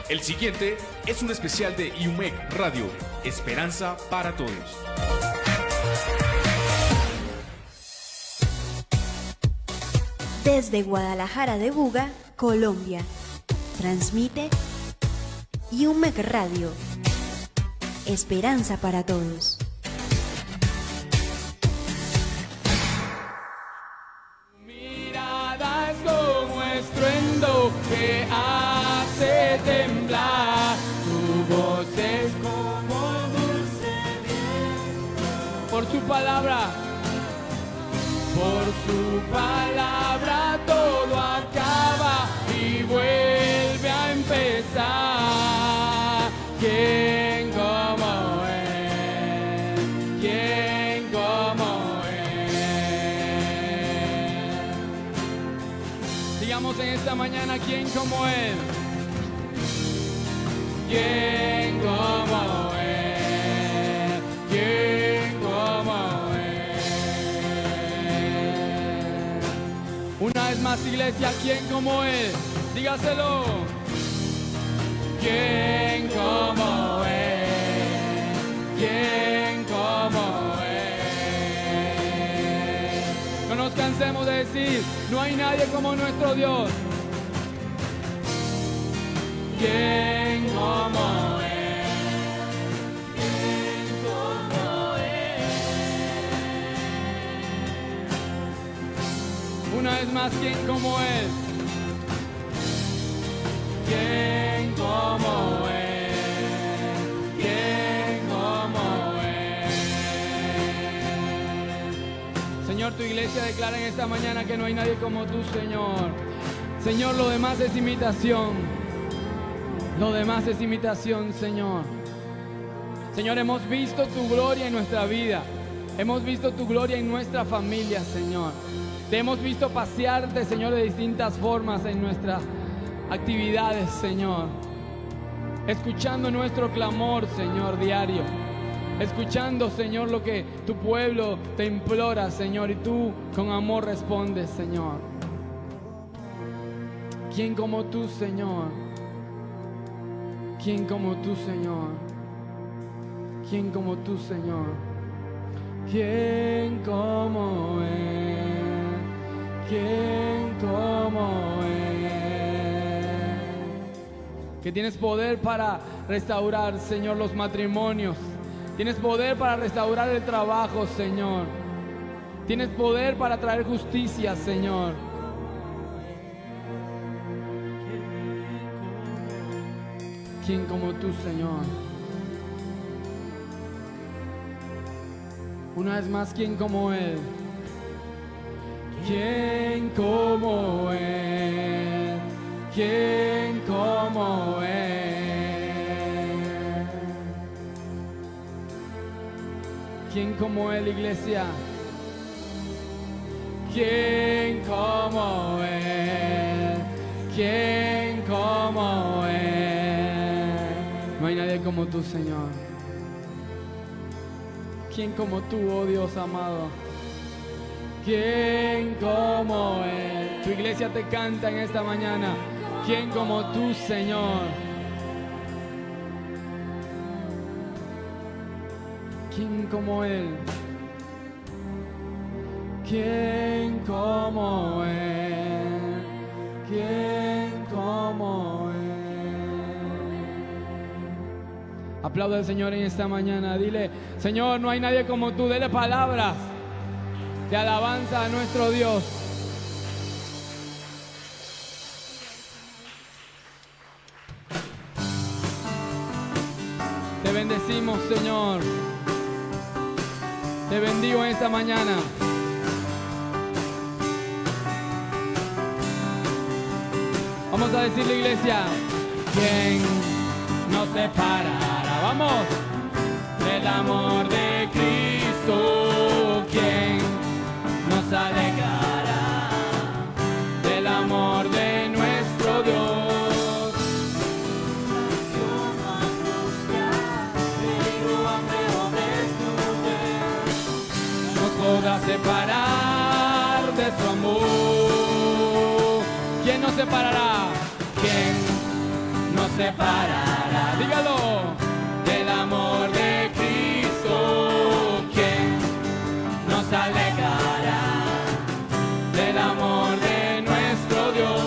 El siguiente es un especial de IUMEC Radio, Esperanza para Todos. Desde Guadalajara de Buga, Colombia, transmite IUMEC Radio, Esperanza para Todos. Mirada es como estruendo que hace temblar, tu voz es como dulce viento. Por su palabra todo acaba y vuelve a empezar. ¿Quién como Él? ¿Quién como Él? Digamos en esta mañana, ¿quién como Él? ¿Quién como Él? ¿Quién como Él? Una vez más, iglesia, ¿quién como Él? Dígaselo. ¿Quién como Él? ¿Quién como Él? No nos cansemos de decir, no hay nadie como nuestro Dios. ¿Quién como Él? ¿Quién como Él? Una vez más, ¿quién como Él? ¿Quién como Él? ¿Quién como Él? Señor, tu iglesia declara en esta mañana que no hay nadie como tú, Señor. Señor, lo demás es imitación. Lo demás es imitación, Señor. Señor, hemos visto tu gloria en nuestra vida. Hemos visto tu gloria en nuestra familia, Señor. Te hemos visto pasearte, Señor, de distintas formas en nuestras actividades, Señor. Escuchando nuestro clamor, Señor, diario. Escuchando, Señor, lo que tu pueblo te implora, Señor, y tú con amor respondes, Señor. ¿Quién como tú, Señor? ¿Quién como tú, Señor? ¿Quién como tú, Señor? ¿Quién como Él? ¿Quién como Él? Que tienes poder para restaurar, Señor, los matrimonios. Tienes poder para restaurar el trabajo, Señor. Tienes poder para traer justicia, Señor. ¿Quién como tú, Señor? Una vez más, ¿quién como Él? ¿Quién como Él? ¿Quién como Él? ¿Quién como Él, iglesia? ¿Quién como Él? ¿Quién como Él? No hay nadie como tú, Señor. ¿Quién como tú, oh Dios amado? ¿Quién como Él? Tu iglesia te canta en esta mañana. ¿Quién como tú, Señor? ¿Quién como Él? ¿Quién como Él? ¿Quién como Él? Aplauda al Señor en esta mañana. Dile, Señor, no hay nadie como tú. Dele palabras de alabanza a nuestro Dios. Te bendecimos, Señor. Te bendigo en esta mañana. Vamos a decirle, iglesia, ¿quién nos separará? Vamos, del amor de Cristo. ¿Quién nos alegrará del amor de nuestro Dios? Nos podrá separar de su amor. ¿Quién nos separará? ¿Quién nos separará, dígalo, del amor de Cristo. ¿Quién nos alejará del amor de nuestro Dios?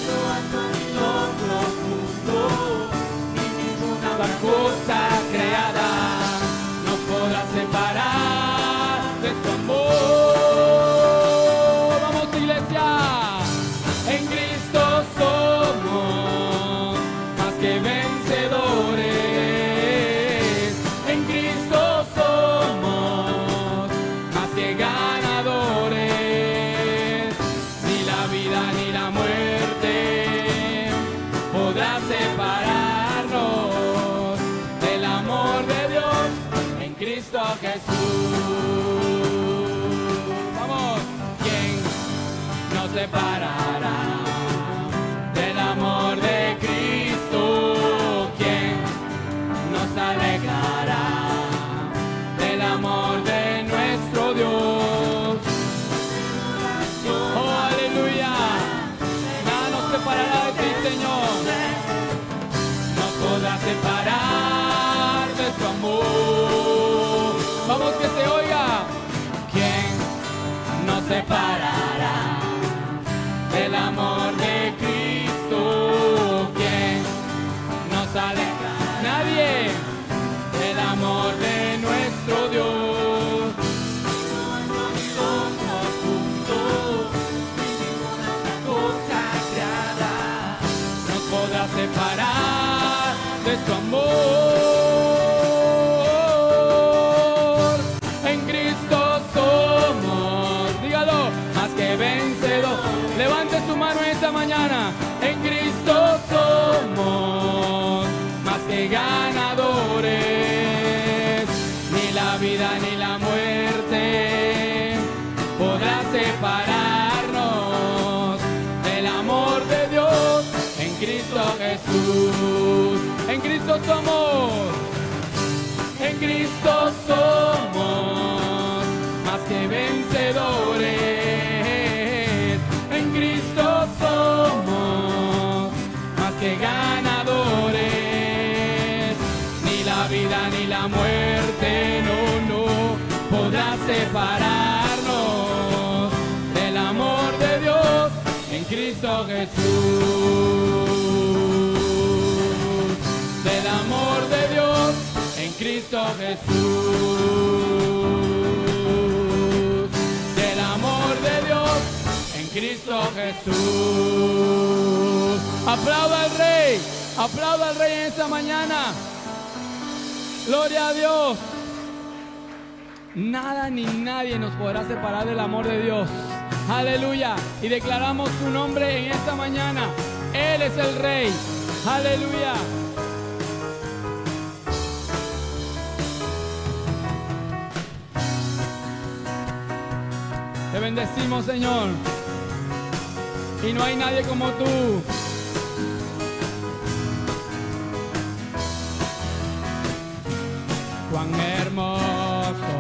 Lo alto y lo profundo, y ninguna cosa creada nos podrá separar de su amor. Vamos, iglesia, en Cristo somos más que vencedores. En Cristo somos más que ganadores. Ni la vida ni la muerte podrá separarnos del amor de Dios en Cristo Jesús. Vamos, ¿quién nos separará del amor de Cristo? ¿Quién nos alejará del amor de nuestro Dios? Oh, aleluya. Nada nos separará de ti, Señor. Nos podrá separar de su amor. Vamos, que se oiga. ¿Quién nos separará del amor de Cristo? ¿Quién nos aleja? Nadie del amor de nuestro Dios. Ninguna cosa creada nos podrá separar de su amor. En Cristo somos, dígalo, más que vencedor. Levante su mano esta mañana. En Cristo somos más que ganadores. Ni la vida ni la muerte podrá separarnos del amor de Dios en Cristo Jesús. En Cristo somos. En Cristo somos más que vencedores. En Cristo somos más que ganadores. Ni la vida ni la muerte, no podrá separarnos del amor de Dios en Cristo Jesús. Del amor de Dios en Cristo Jesús. Del amor de Dios en Cristo Jesús. Aplauda al Rey en esta mañana. Gloria a Dios. Nada ni nadie nos podrá separar del amor de Dios. Aleluya. Y declaramos su nombre en esta mañana. Él es el Rey. Aleluya. Te bendecimos, Señor. Y no hay nadie como tú. Cuán hermoso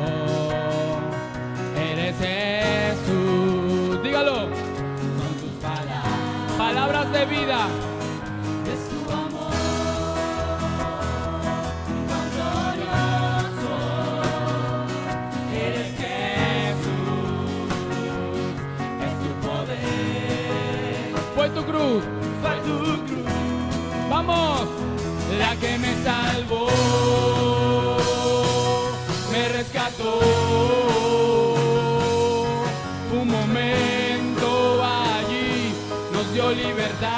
eres, Jesús. Dígalo. Son tus palabras. Palabras de vida. Es tu amor. Cuán glorioso eres, Jesús. Es tu poder. Fue tu cruz. Fue tu cruz. Vamos. La que me salvó, me rescató. Un momento allí nos dio libertad.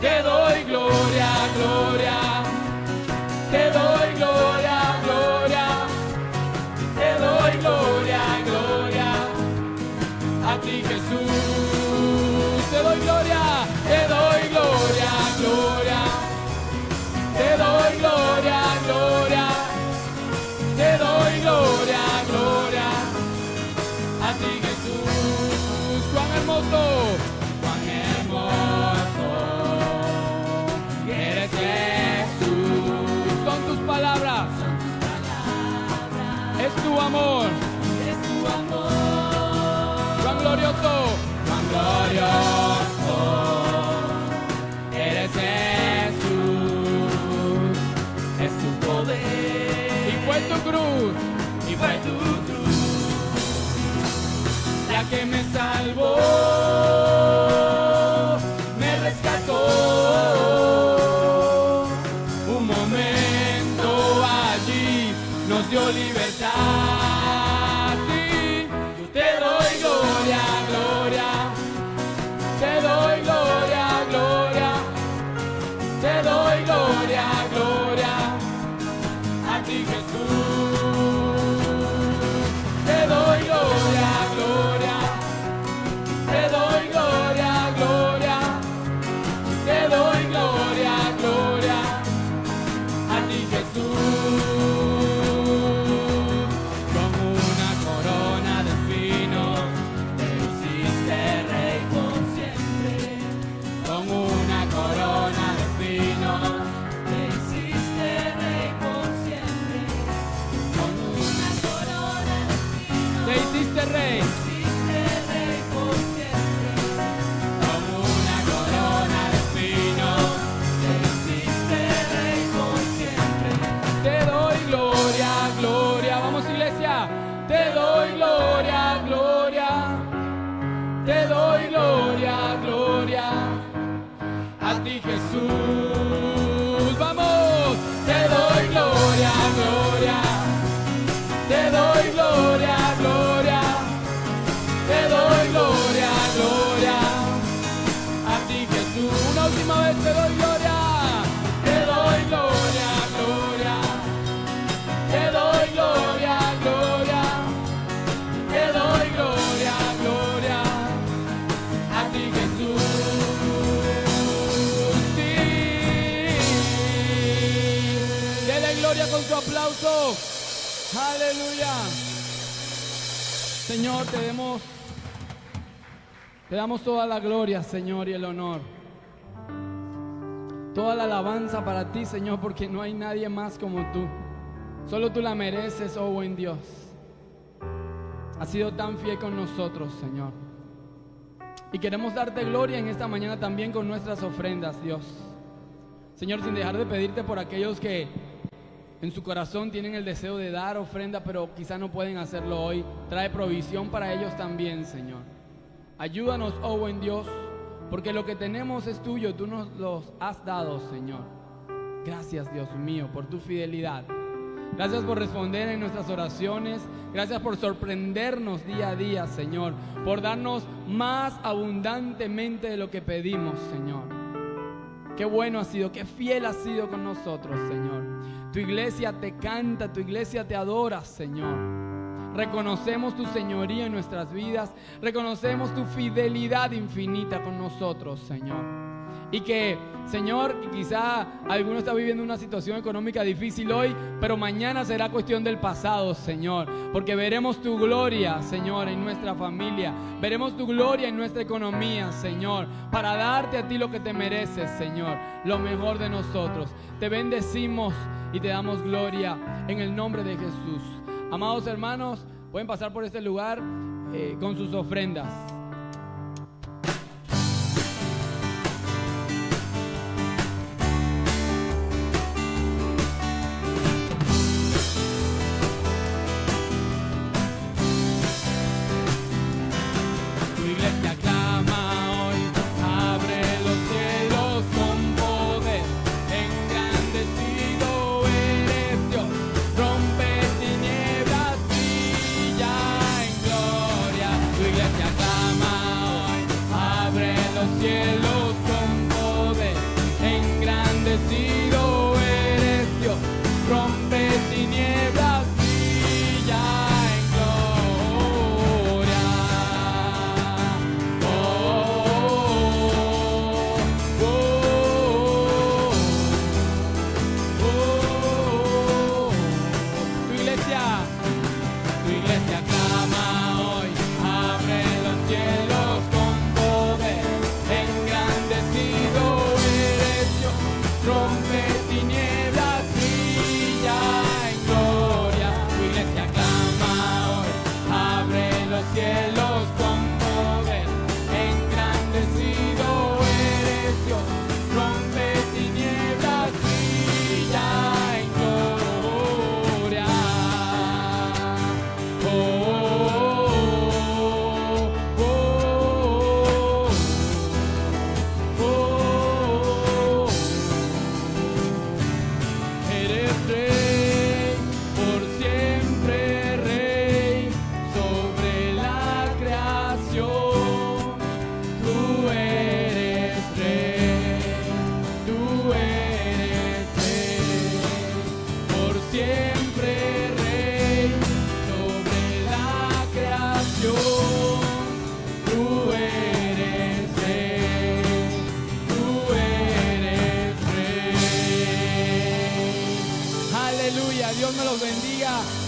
Te doy gloria, gloria. Te doy gloria, gloria. Te doy gloria, gloria. A ti, Jesús. Te doy gloria, te doy gloria, gloria. Te doy gloria, gloria. Te doy gloria, gloria. A ti, Jesús. Cuán hermoso, cuán hermoso eres, Jesús. Son tus palabras. Es tu amor. Es tu amor. Cuán glorioso, cuán glorioso ya que me salvó, me rescató. Un momento allí nos dio libertad. Sí, yo te doy gloria, gloria, te doy gloria, gloria, te doy gloria, gloria, a ti Jesús. Te doy gloria, gloria, te doy gloria, gloria, te doy gloria, gloria, a ti Jesús. Con una corona de espinos te hiciste rey por siempre. Con una corona de espinos te hiciste rey por siempre. Con una corona de espinos te hiciste rey. Por siempre. Con una corona de espinos te hiciste rey por siempre. Te doy gloria, gloria. Vamos, iglesia. Te doy gloria, gloria. Te doy gloria, gloria. A ti Jesús. Vamos. Te doy gloria, gloria. Te doy gloria, gloria. Te doy gloria, gloria, a ti Jesús. Una última vez te doy gloria. Te doy gloria, gloria. Te doy gloria, gloria. Te doy gloria, gloria, a ti Jesús. Sí. Dele gloria con su aplauso. Aleluya. Señor, te damos toda la gloria, Señor, y el honor. Toda la alabanza para ti, Señor, porque no hay nadie más como tú. Solo tú la mereces, oh buen Dios. Has sido tan fiel con nosotros, Señor. Y queremos darte gloria en esta mañana también con nuestras ofrendas, Dios. Señor, sin dejar de pedirte por aquellos que en su corazón tienen el deseo de dar ofrenda, pero quizá no pueden hacerlo hoy. Trae provisión para ellos también, Señor. Ayúdanos, oh buen Dios, porque lo que tenemos es tuyo. Tú nos los has dado, Señor. Gracias, Dios mío, por tu fidelidad. Gracias por responder en nuestras oraciones. Gracias por sorprendernos día a día, Señor. Por darnos más abundantemente de lo que pedimos, Señor. Qué bueno has sido, qué fiel has sido con nosotros, Señor. Tu iglesia te canta, tu iglesia te adora, Señor. Reconocemos tu señoría en nuestras vidas. Reconocemos tu fidelidad infinita con nosotros, Señor. Y que, Señor, quizá alguno está viviendo una situación económica difícil hoy, pero mañana será cuestión del pasado, Señor. Porque veremos tu gloria, Señor, en nuestra familia. Veremos tu gloria en nuestra economía, Señor, para darte a ti lo que te mereces, Señor, lo mejor de nosotros. Te bendecimos y te damos gloria en el nombre de Jesús. Amados hermanos, pueden pasar por este lugar con sus ofrendas.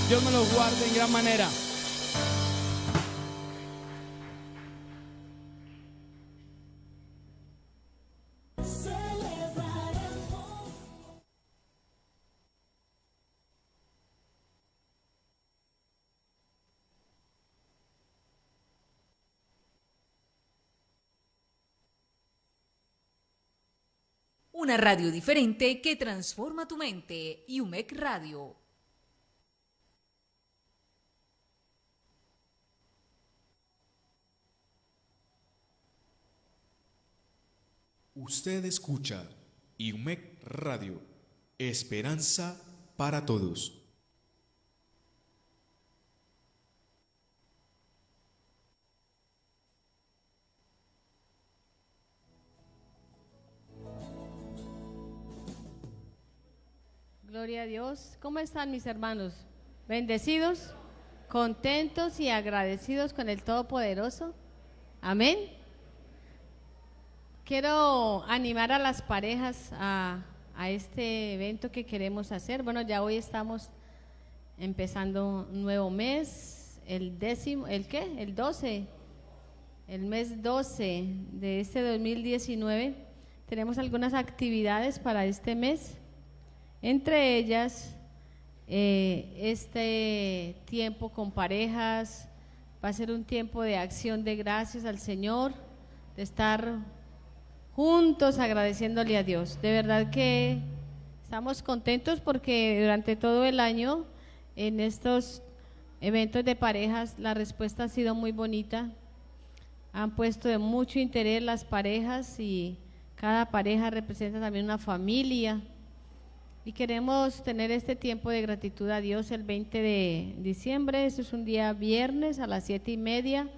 Dios me los guarde en gran manera. Una radio diferente que transforma tu mente. UMEC Radio. Usted escucha UMEC Radio, esperanza para todos. Gloria a Dios. ¿Cómo están mis hermanos? ¿Bendecidos? ¿Contentos y agradecidos con el Todopoderoso? Amén. Quiero animar a las parejas a este evento que queremos hacer. Bueno, ya hoy estamos empezando un nuevo mes, el 12, el mes 12 de este 2019. Tenemos algunas actividades para este mes. Entre ellas, este tiempo con parejas va a ser un tiempo de acción de gracias al Señor, de estar juntos agradeciéndole a Dios. De verdad que estamos contentos porque durante todo el año en estos eventos de parejas la respuesta ha sido muy bonita. Han puesto de mucho interés las parejas y cada pareja representa también una familia. Y queremos tener este tiempo de gratitud a Dios el 20 de diciembre, eso es un día viernes a las 7:30,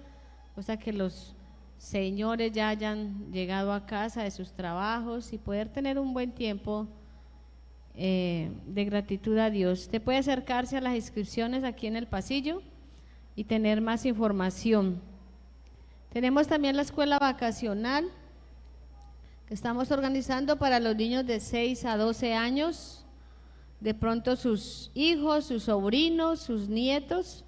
o sea que los señores ya hayan llegado a casa de sus trabajos y poder tener un buen tiempo de gratitud a Dios. Usted puede acercarse a las inscripciones aquí en el pasillo y tener más información. Tenemos también la escuela vacacional que estamos organizando para los niños de 6 a 12 años. De pronto sus hijos, sus sobrinos, sus nietos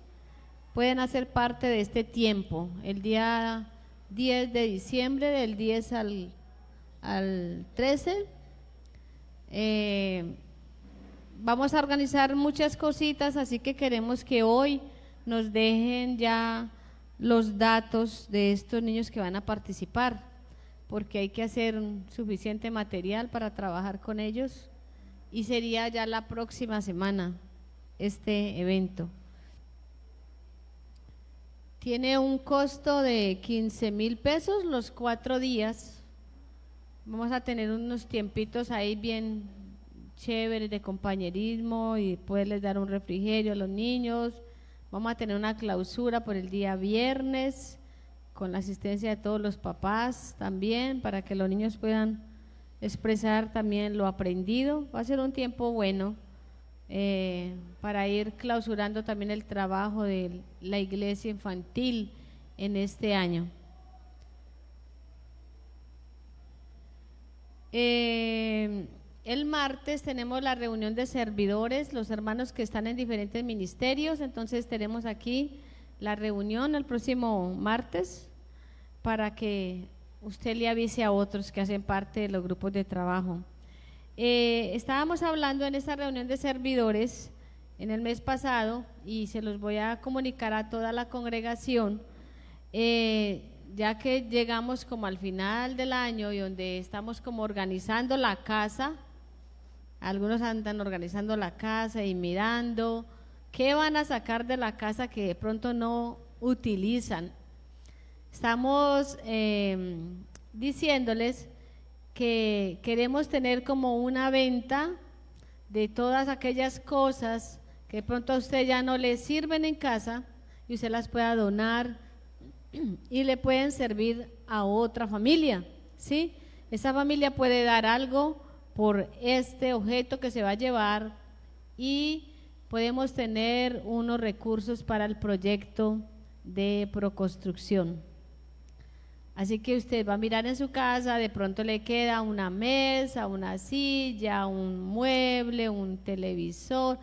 pueden hacer parte de este tiempo. El día 10 de diciembre, del 10 al 13, vamos a organizar muchas cositas, así que queremos que hoy nos dejen ya los datos de estos niños que van a participar, porque hay que hacer suficiente material para trabajar con ellos. Y sería ya la próxima semana este evento. Tiene un costo de 15,000 pesos los 4 días. Vamos a tener unos tiempitos ahí bien chéveres de compañerismo y poderles dar un refrigerio a los niños. Vamos a tener una clausura por el día viernes con la asistencia de todos los papás también para que los niños puedan expresar también lo aprendido. Va a ser un tiempo bueno para ir clausurando también el trabajo de la iglesia infantil en este año. El martes tenemos la reunión de servidores, los hermanos que están en diferentes ministerios, entonces tenemos aquí la reunión el próximo martes para que usted le avise a otros que hacen parte de los grupos de trabajo. Estábamos hablando en esta reunión de servidores en el mes pasado y se los voy a comunicar a toda la congregación, ya que llegamos como al final del año y donde estamos como organizando la casa. Algunos andan organizando la casa y mirando qué van a sacar de la casa que de pronto no utilizan. Estamos diciéndoles que queremos tener como una venta de todas aquellas cosas que de pronto a usted ya no le sirven en casa y usted las pueda donar y le pueden servir a otra familia, ¿sí? Esa familia puede dar algo por este objeto que se va a llevar y podemos tener unos recursos para el proyecto de Proconstrucción. Así que usted va a mirar en su casa, de pronto le queda una mesa, una silla, un mueble, un televisor,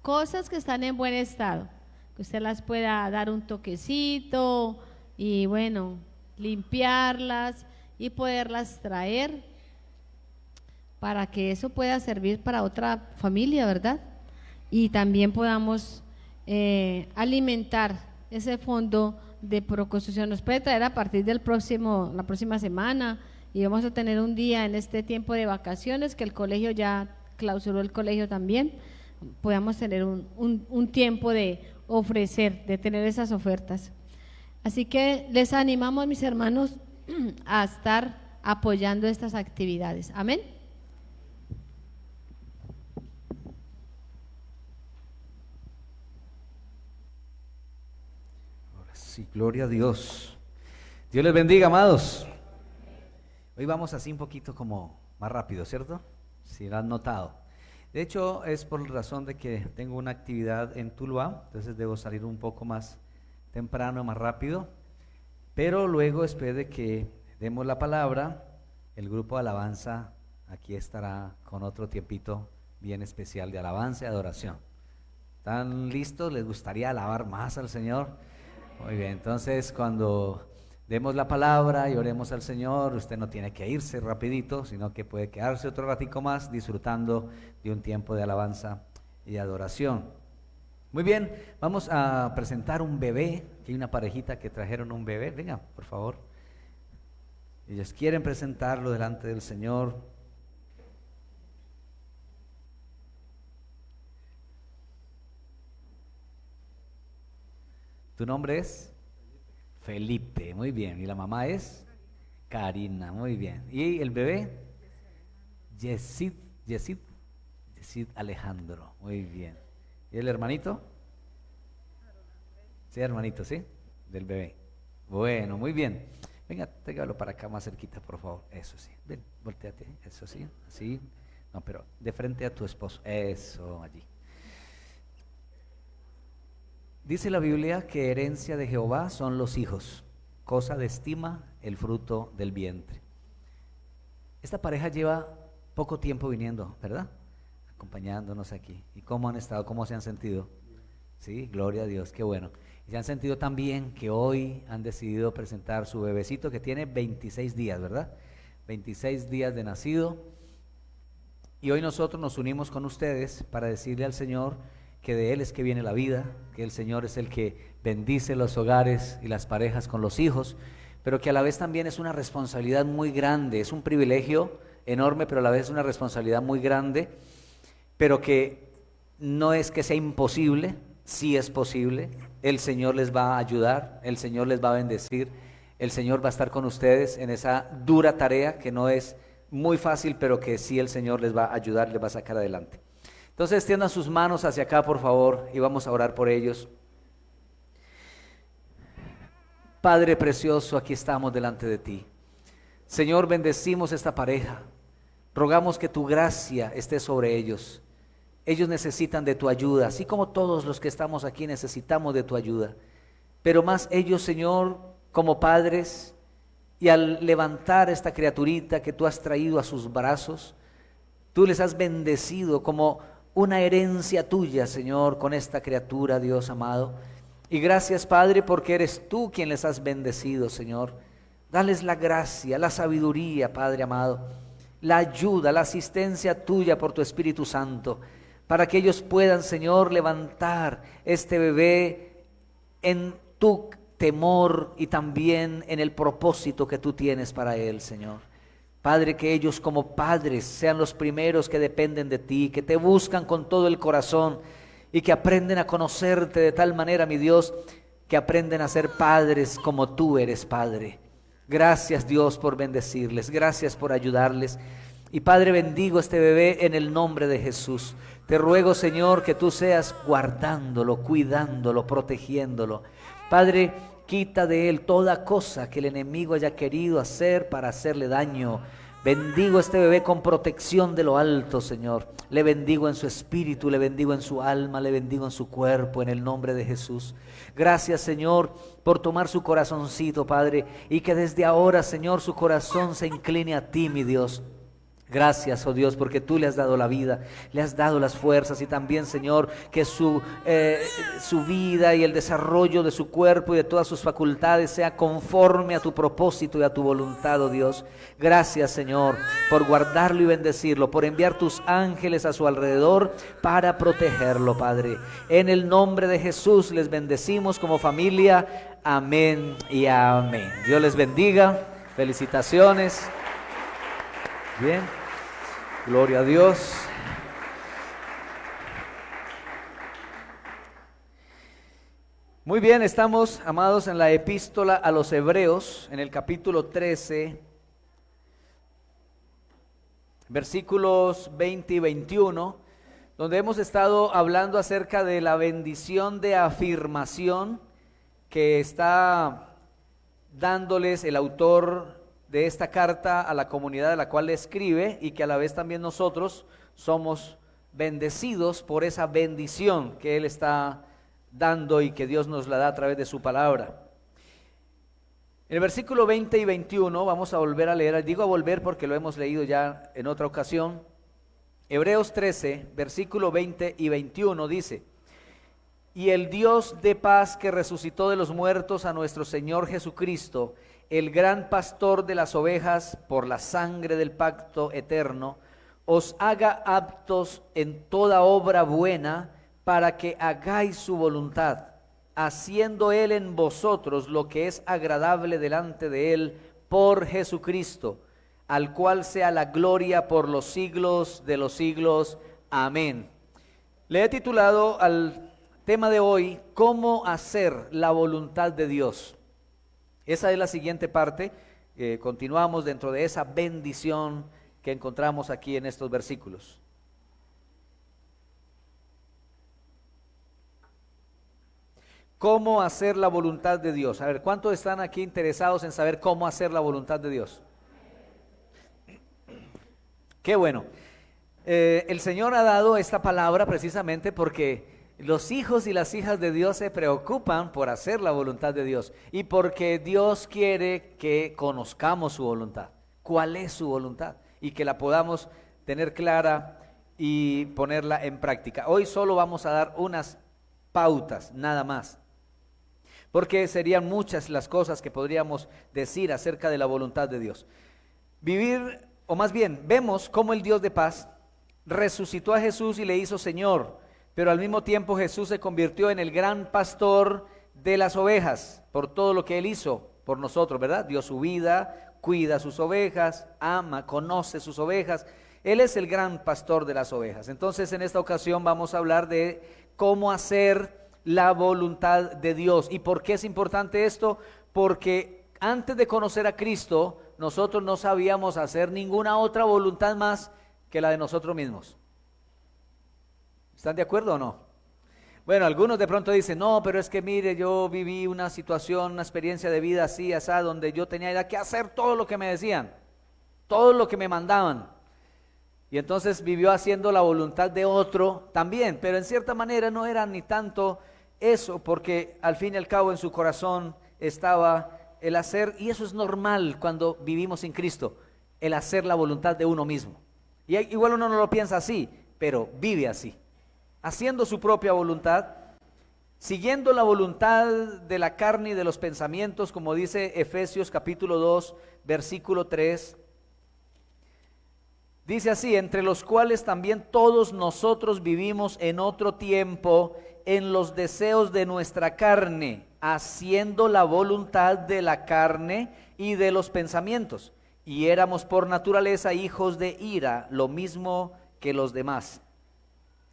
cosas que están en buen estado, que usted las pueda dar un toquecito y bueno, limpiarlas y poderlas traer para que eso pueda servir para otra familia, ¿verdad? Y también podamos alimentar ese fondo de Proconstrucción. Nos puede traer a partir del la próxima semana, y vamos a tener un día en este tiempo de vacaciones, que el colegio ya clausuró, el colegio también, podamos tener un tiempo de ofrecer, de tener esas ofertas. Así que les animamos, mis hermanos, a estar apoyando estas actividades. Amén. Sí, gloria a Dios. Dios les bendiga, amados. Hoy vamos así un poquito como más rápido, ¿cierto? Si lo han notado. De hecho, es por razón de que tengo una actividad en Tuluá, entonces debo salir un poco más temprano, más rápido. Pero luego, después de que demos la palabra, el grupo de alabanza aquí estará con otro tiempito bien especial de alabanza y adoración. ¿Están listos? ¿Les gustaría alabar más al Señor? Muy bien, entonces cuando demos la palabra y oremos al Señor, usted no tiene que irse rapidito, sino que puede quedarse otro ratico más disfrutando de un tiempo de alabanza y adoración. Muy bien, vamos a presentar un bebé. Aquí hay una parejita que trajeron un bebé. Venga, por favor. Ellos quieren presentarlo delante del Señor. ¿Tu nombre es? Felipe, muy bien. ¿Y la mamá es? Karina, muy bien. ¿Y el bebé? Yesid Alejandro, muy bien. ¿Y el hermanito? Sí, hermanito, ¿sí? Del bebé. Bueno, muy bien. Venga, tráigalo para acá más cerquita, por favor. Eso sí. Ven, volteate. Eso sí, así. No, pero de frente a tu esposo. Eso, allí. Dice la Biblia que herencia de Jehová son los hijos, cosa de estima el fruto del vientre. Esta pareja lleva poco tiempo viniendo, ¿verdad? Acompañándonos aquí. ¿Y cómo han estado? ¿Cómo se han sentido? Sí, gloria a Dios, qué bueno. Y se han sentido tan bien que hoy han decidido presentar su bebecito que tiene 26 días, ¿verdad? 26 días de nacido. Y hoy nosotros nos unimos con ustedes para decirle al Señor que de Él es que viene la vida, que el Señor es el que bendice los hogares y las parejas con los hijos, pero que a la vez también es una responsabilidad muy grande, es un privilegio enorme, pero a la vez es una responsabilidad muy grande, pero que no es que sea imposible, sí es posible. El Señor les va a ayudar, el Señor les va a bendecir, el Señor va a estar con ustedes en esa dura tarea que no es muy fácil, pero que sí el Señor les va a ayudar, les va a sacar adelante. Entonces extiendan sus manos hacia acá, por favor, y vamos a orar por ellos. Padre precioso, aquí estamos delante de ti. Señor, bendecimos esta pareja. Rogamos que tu gracia esté sobre ellos. Ellos necesitan de tu ayuda, así como todos los que estamos aquí necesitamos de tu ayuda. Pero más ellos, Señor, como padres, y al levantar esta criaturita que tú has traído a sus brazos, tú les has bendecido como una herencia tuya, Señor, con esta criatura, Dios amado. Y gracias, Padre, porque eres tú quien les has bendecido, Señor. Dales la gracia, la sabiduría, Padre amado, la ayuda, la asistencia tuya por tu Espíritu Santo, para que ellos puedan, Señor, levantar este bebé en tu temor y también en el propósito que tú tienes para él, Señor. Padre, que ellos como padres sean los primeros que dependen de ti, que te buscan con todo el corazón y que aprenden a conocerte de tal manera, mi Dios, que aprenden a ser padres como tú eres Padre. Gracias, Dios, por bendecirles, gracias por ayudarles. Y Padre, bendigo a este bebé en el nombre de Jesús. Te ruego, Señor, que tú seas guardándolo, cuidándolo, protegiéndolo. Padre, quita de él toda cosa que el enemigo haya querido hacer para hacerle daño. Bendigo a este bebé con protección de lo alto, Señor. Le bendigo en su espíritu, le bendigo en su alma, le bendigo en su cuerpo, en el nombre de Jesús. Gracias, Señor, por tomar su corazoncito, Padre, y que desde ahora, Señor, su corazón se incline a ti, mi Dios. Gracias, oh Dios, porque tú le has dado la vida, le has dado las fuerzas y también, Señor, que su vida y el desarrollo de su cuerpo y de todas sus facultades sea conforme a tu propósito y a tu voluntad, oh Dios. Gracias, Señor, por guardarlo y bendecirlo, por enviar tus ángeles a su alrededor para protegerlo, Padre. En el nombre de Jesús les bendecimos como familia. Amén y amén. Dios les bendiga. Felicitaciones. Bien, gloria a Dios. Muy bien, estamos, amados, en la epístola a los Hebreos, en el capítulo 13, versículos 20 y 21, donde hemos estado hablando acerca de la bendición de afirmación que está dándoles el autor de esta carta a la comunidad a la cual le escribe, y que a la vez también nosotros somos bendecidos por esa bendición que él está dando y que Dios nos la da a través de su palabra. En el versículo 20 y 21 vamos a volver a leer, digo a volver porque lo hemos leído ya en otra ocasión. Hebreos 13, versículo 20 y 21 dice: y el Dios de paz, que resucitó de los muertos a nuestro Señor Jesucristo, el gran pastor de las ovejas, por la sangre del pacto eterno, os haga aptos en toda obra buena, para que hagáis su voluntad, haciendo Él en vosotros lo que es agradable delante de Él, por Jesucristo, al cual sea la gloria por los siglos de los siglos. Amén. Le he titulado al tema de hoy, ¿cómo hacer la voluntad de Dios? Esa es la siguiente parte. Continuamos dentro de esa bendición que encontramos aquí en estos versículos. ¿Cómo hacer la voluntad de Dios? A ver, ¿cuántos están aquí interesados en saber cómo hacer la voluntad de Dios? Qué bueno. El Señor ha dado esta palabra precisamente porque los hijos y las hijas de Dios se preocupan por hacer la voluntad de Dios y porque Dios quiere que conozcamos su voluntad, cuál es su voluntad, y que la podamos tener clara y ponerla en práctica. Hoy solo vamos a dar unas pautas, nada más, porque serían muchas las cosas que podríamos decir acerca de la voluntad de Dios. Vivir, o más bien, vemos cómo el Dios de paz resucitó a Jesús y le hizo Señor, pero al mismo tiempo Jesús se convirtió en el gran pastor de las ovejas, por todo lo que Él hizo por nosotros, ¿verdad? Dio su vida, cuida sus ovejas, ama, conoce sus ovejas. Él es el gran pastor de las ovejas. Entonces, en esta ocasión vamos a hablar de cómo hacer la voluntad de Dios. ¿Y por qué es importante esto? Porque antes de conocer a Cristo, nosotros no sabíamos hacer ninguna otra voluntad más que la de nosotros mismos. ¿Están de acuerdo o no? Bueno, algunos de pronto dicen, no, pero es que mire, yo viví una situación, una experiencia de vida así, así, donde yo tenía que hacer todo lo que me decían, todo lo que me mandaban. Y entonces vivió haciendo la voluntad de otro también, pero en cierta manera no era ni tanto eso, porque al fin y al cabo en su corazón estaba el hacer, y eso es normal cuando vivimos sin Cristo, el hacer la voluntad de uno mismo. Y igual uno no lo piensa así, pero vive así, haciendo su propia voluntad, siguiendo la voluntad de la carne y de los pensamientos, como dice Efesios capítulo 2, versículo 3. Dice así: entre los cuales también todos nosotros vivimos en otro tiempo en los deseos de nuestra carne, haciendo la voluntad de la carne y de los pensamientos, y éramos por naturaleza hijos de ira, lo mismo que los demás.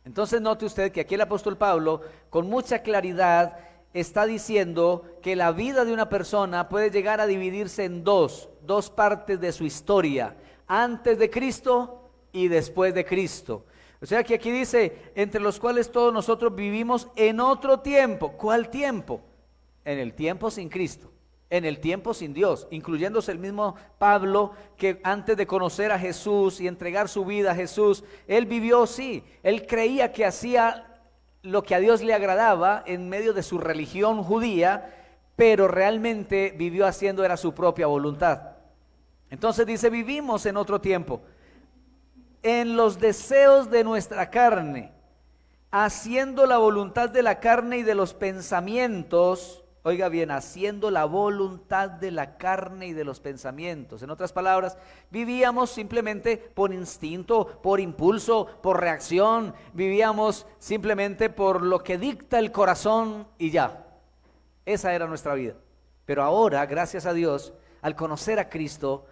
Entonces note usted que aquí el apóstol Pablo con mucha claridad está diciendo que la vida de una persona puede llegar a dividirse en dos partes de su historia, antes de Cristo y después de Cristo. O sea que aquí dice, entre los cuales todos nosotros vivimos en otro tiempo. ¿Cuál tiempo? En el tiempo sin Cristo, en el tiempo sin Dios, incluyéndose el mismo Pablo, que antes de conocer a Jesús y entregar su vida a Jesús, él vivió, sí, él creía que hacía lo que a Dios le agradaba en medio de su religión judía, pero realmente vivió haciendo era su propia voluntad. Entonces dice, vivimos en otro tiempo. en los deseos de nuestra carne, haciendo la voluntad de la carne y de los pensamientos. Oiga bien, haciendo la voluntad de la carne y de los pensamientos. En otras palabras, vivíamos simplemente por instinto, por impulso, por reacción. Vivíamos simplemente por lo que dicta el corazón y ya. Esa era nuestra vida. Pero ahora, gracias a Dios, al conocer a Cristo,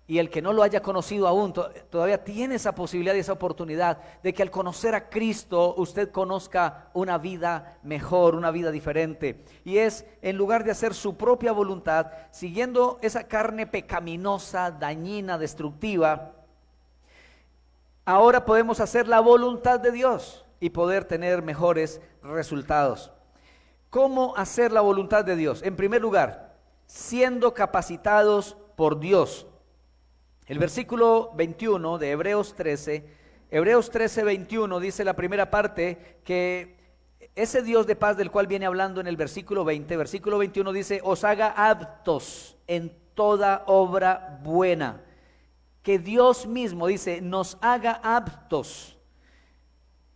y el que no lo haya conocido aún, todavía tiene esa posibilidad y esa oportunidad de que al conocer a Cristo usted conozca una vida mejor, una vida diferente. Y es, en lugar de hacer su propia voluntad, siguiendo esa carne pecaminosa, dañina, destructiva, ahora podemos hacer la voluntad de Dios y poder tener mejores resultados. ¿Cómo hacer la voluntad de Dios? En primer lugar, siendo capacitados por Dios. El versículo 21 de Hebreos 13, 21 dice la primera parte que ese Dios de paz del cual viene hablando en el versículo 20, versículo 21 dice, os haga aptos en toda obra buena. Que Dios mismo dice, nos haga aptos.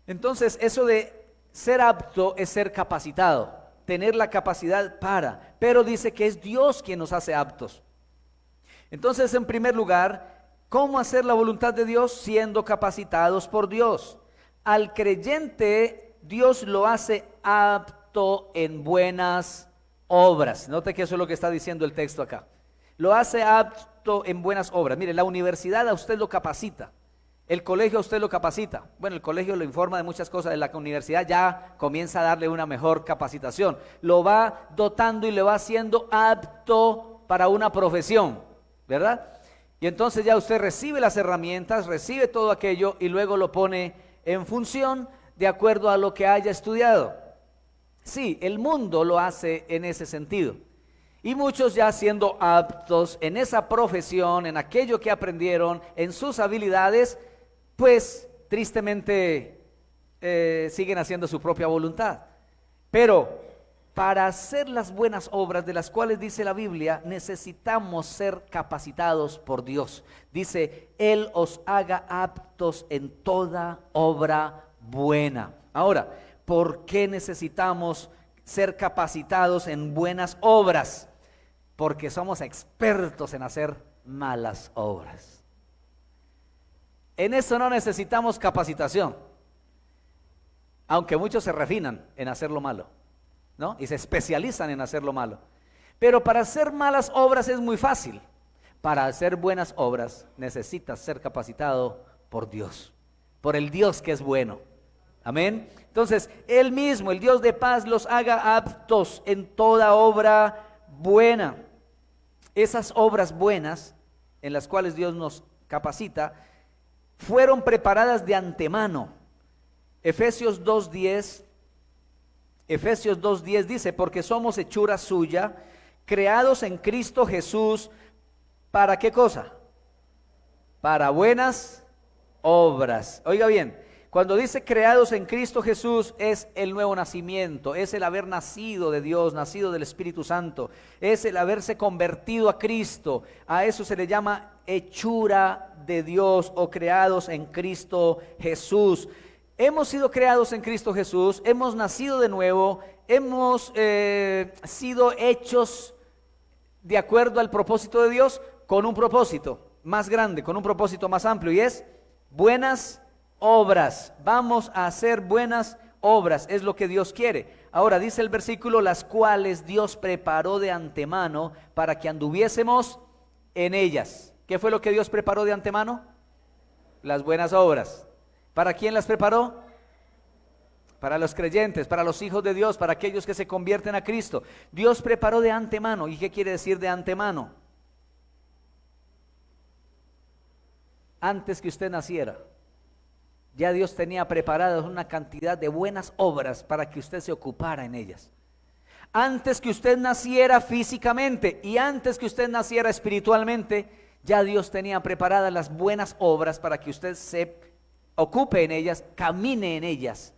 Entonces, eso de ser apto es ser capacitado, tener la capacidad para, pero dice que es Dios quien nos hace aptos. Entonces, en primer lugar, ¿cómo hacer la voluntad de Dios? Siendo capacitados por Dios. Al creyente, Dios lo hace apto en buenas obras. Note que eso es lo que está diciendo el texto acá. Lo hace apto en buenas obras. Mire, la universidad a usted lo capacita. El colegio a usted lo capacita. Bueno, el colegio lo informa de muchas cosas, de la universidad ya comienza a darle una mejor capacitación. Lo va dotando y le va haciendo apto para una profesión, ¿verdad? Y entonces ya usted recibe las herramientas, recibe todo aquello y luego lo pone en función de acuerdo a lo que haya estudiado. Sí, el mundo lo hace en ese sentido. Y muchos ya siendo aptos en esa profesión, en aquello que aprendieron, en sus habilidades, pues tristemente siguen haciendo su propia voluntad. Pero para hacer las buenas obras de las cuales dice la Biblia, necesitamos ser capacitados por Dios. Dice, Él os haga aptos en toda obra buena. Ahora, ¿por qué necesitamos ser capacitados en buenas obras? Porque somos expertos en hacer malas obras. En eso no necesitamos capacitación, aunque muchos se refinan en hacer lo malo, ¿no? Y se especializan en hacer lo malo. Pero para hacer malas obras es muy fácil. Para hacer buenas obras necesitas ser capacitado por Dios, por el Dios que es bueno. Amén. Entonces, Él mismo, el Dios de paz, los haga aptos en toda obra buena. Esas obras buenas en las cuales Dios nos capacita fueron preparadas de antemano. Efesios 2:10 dice, porque somos hechura suya, creados en Cristo Jesús, ¿para qué cosa? Para buenas obras. Oiga bien, cuando dice creados en Cristo Jesús, es el nuevo nacimiento, es el haber nacido de Dios, nacido del Espíritu Santo, es el haberse convertido a Cristo. A eso se le llama hechura de Dios o creados en Cristo Jesús. Hemos sido creados en Cristo Jesús, hemos nacido de nuevo, hemos sido hechos de acuerdo al propósito de Dios, con un propósito más grande, con un propósito más amplio, y es buenas obras. Vamos a hacer buenas obras, es lo que Dios quiere. Ahora dice el versículo, las cuales Dios preparó de antemano para que anduviésemos en ellas. ¿Qué fue lo que Dios preparó de antemano? Las buenas obras. ¿Para quién las preparó? Para los creyentes, para los hijos de Dios, para aquellos que se convierten a Cristo. Dios preparó de antemano. ¿Y qué quiere decir de antemano? Antes que usted naciera, ya Dios tenía preparadas una cantidad de buenas obras para que usted se ocupara en ellas. Antes que usted naciera físicamente y antes que usted naciera espiritualmente, ya Dios tenía preparadas las buenas obras para que usted se ocupe en ellas, camine en ellas,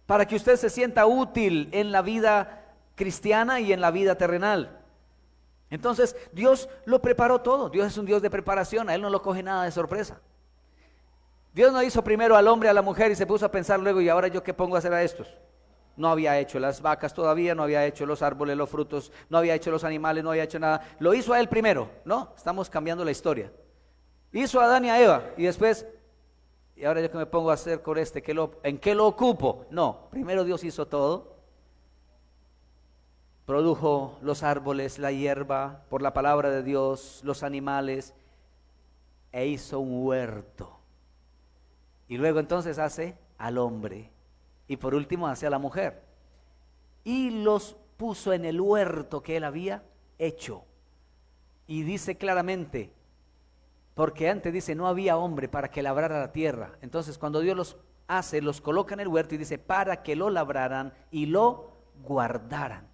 para que usted se sienta útil en la vida cristiana y en la vida terrenal. Entonces Dios lo preparó todo. Dios es un Dios de preparación, a Él no lo coge nada de sorpresa. Dios no hizo primero al hombre, a la mujer y se puso a pensar luego, ¿y ahora yo qué pongo a hacer a estos? No había hecho las vacas todavía, no había hecho los árboles, los frutos, no había hecho los animales, no había hecho nada. Lo hizo a él primero, ¿no? Estamos cambiando la historia. Hizo a Adán y a Eva y después, ¿y ahora yo qué me pongo a hacer con este? ¿En qué lo ocupo? No, primero Dios hizo todo. Produjo los árboles, la hierba, por la palabra de Dios, los animales, e hizo un huerto. Y luego entonces hace al hombre. Y por último hace a la mujer. Y los puso en el huerto que él había hecho. Y dice claramente, porque antes dice, no había hombre para que labrara la tierra. Entonces cuando Dios los hace, los coloca en el huerto y dice, para que lo labraran y lo guardaran.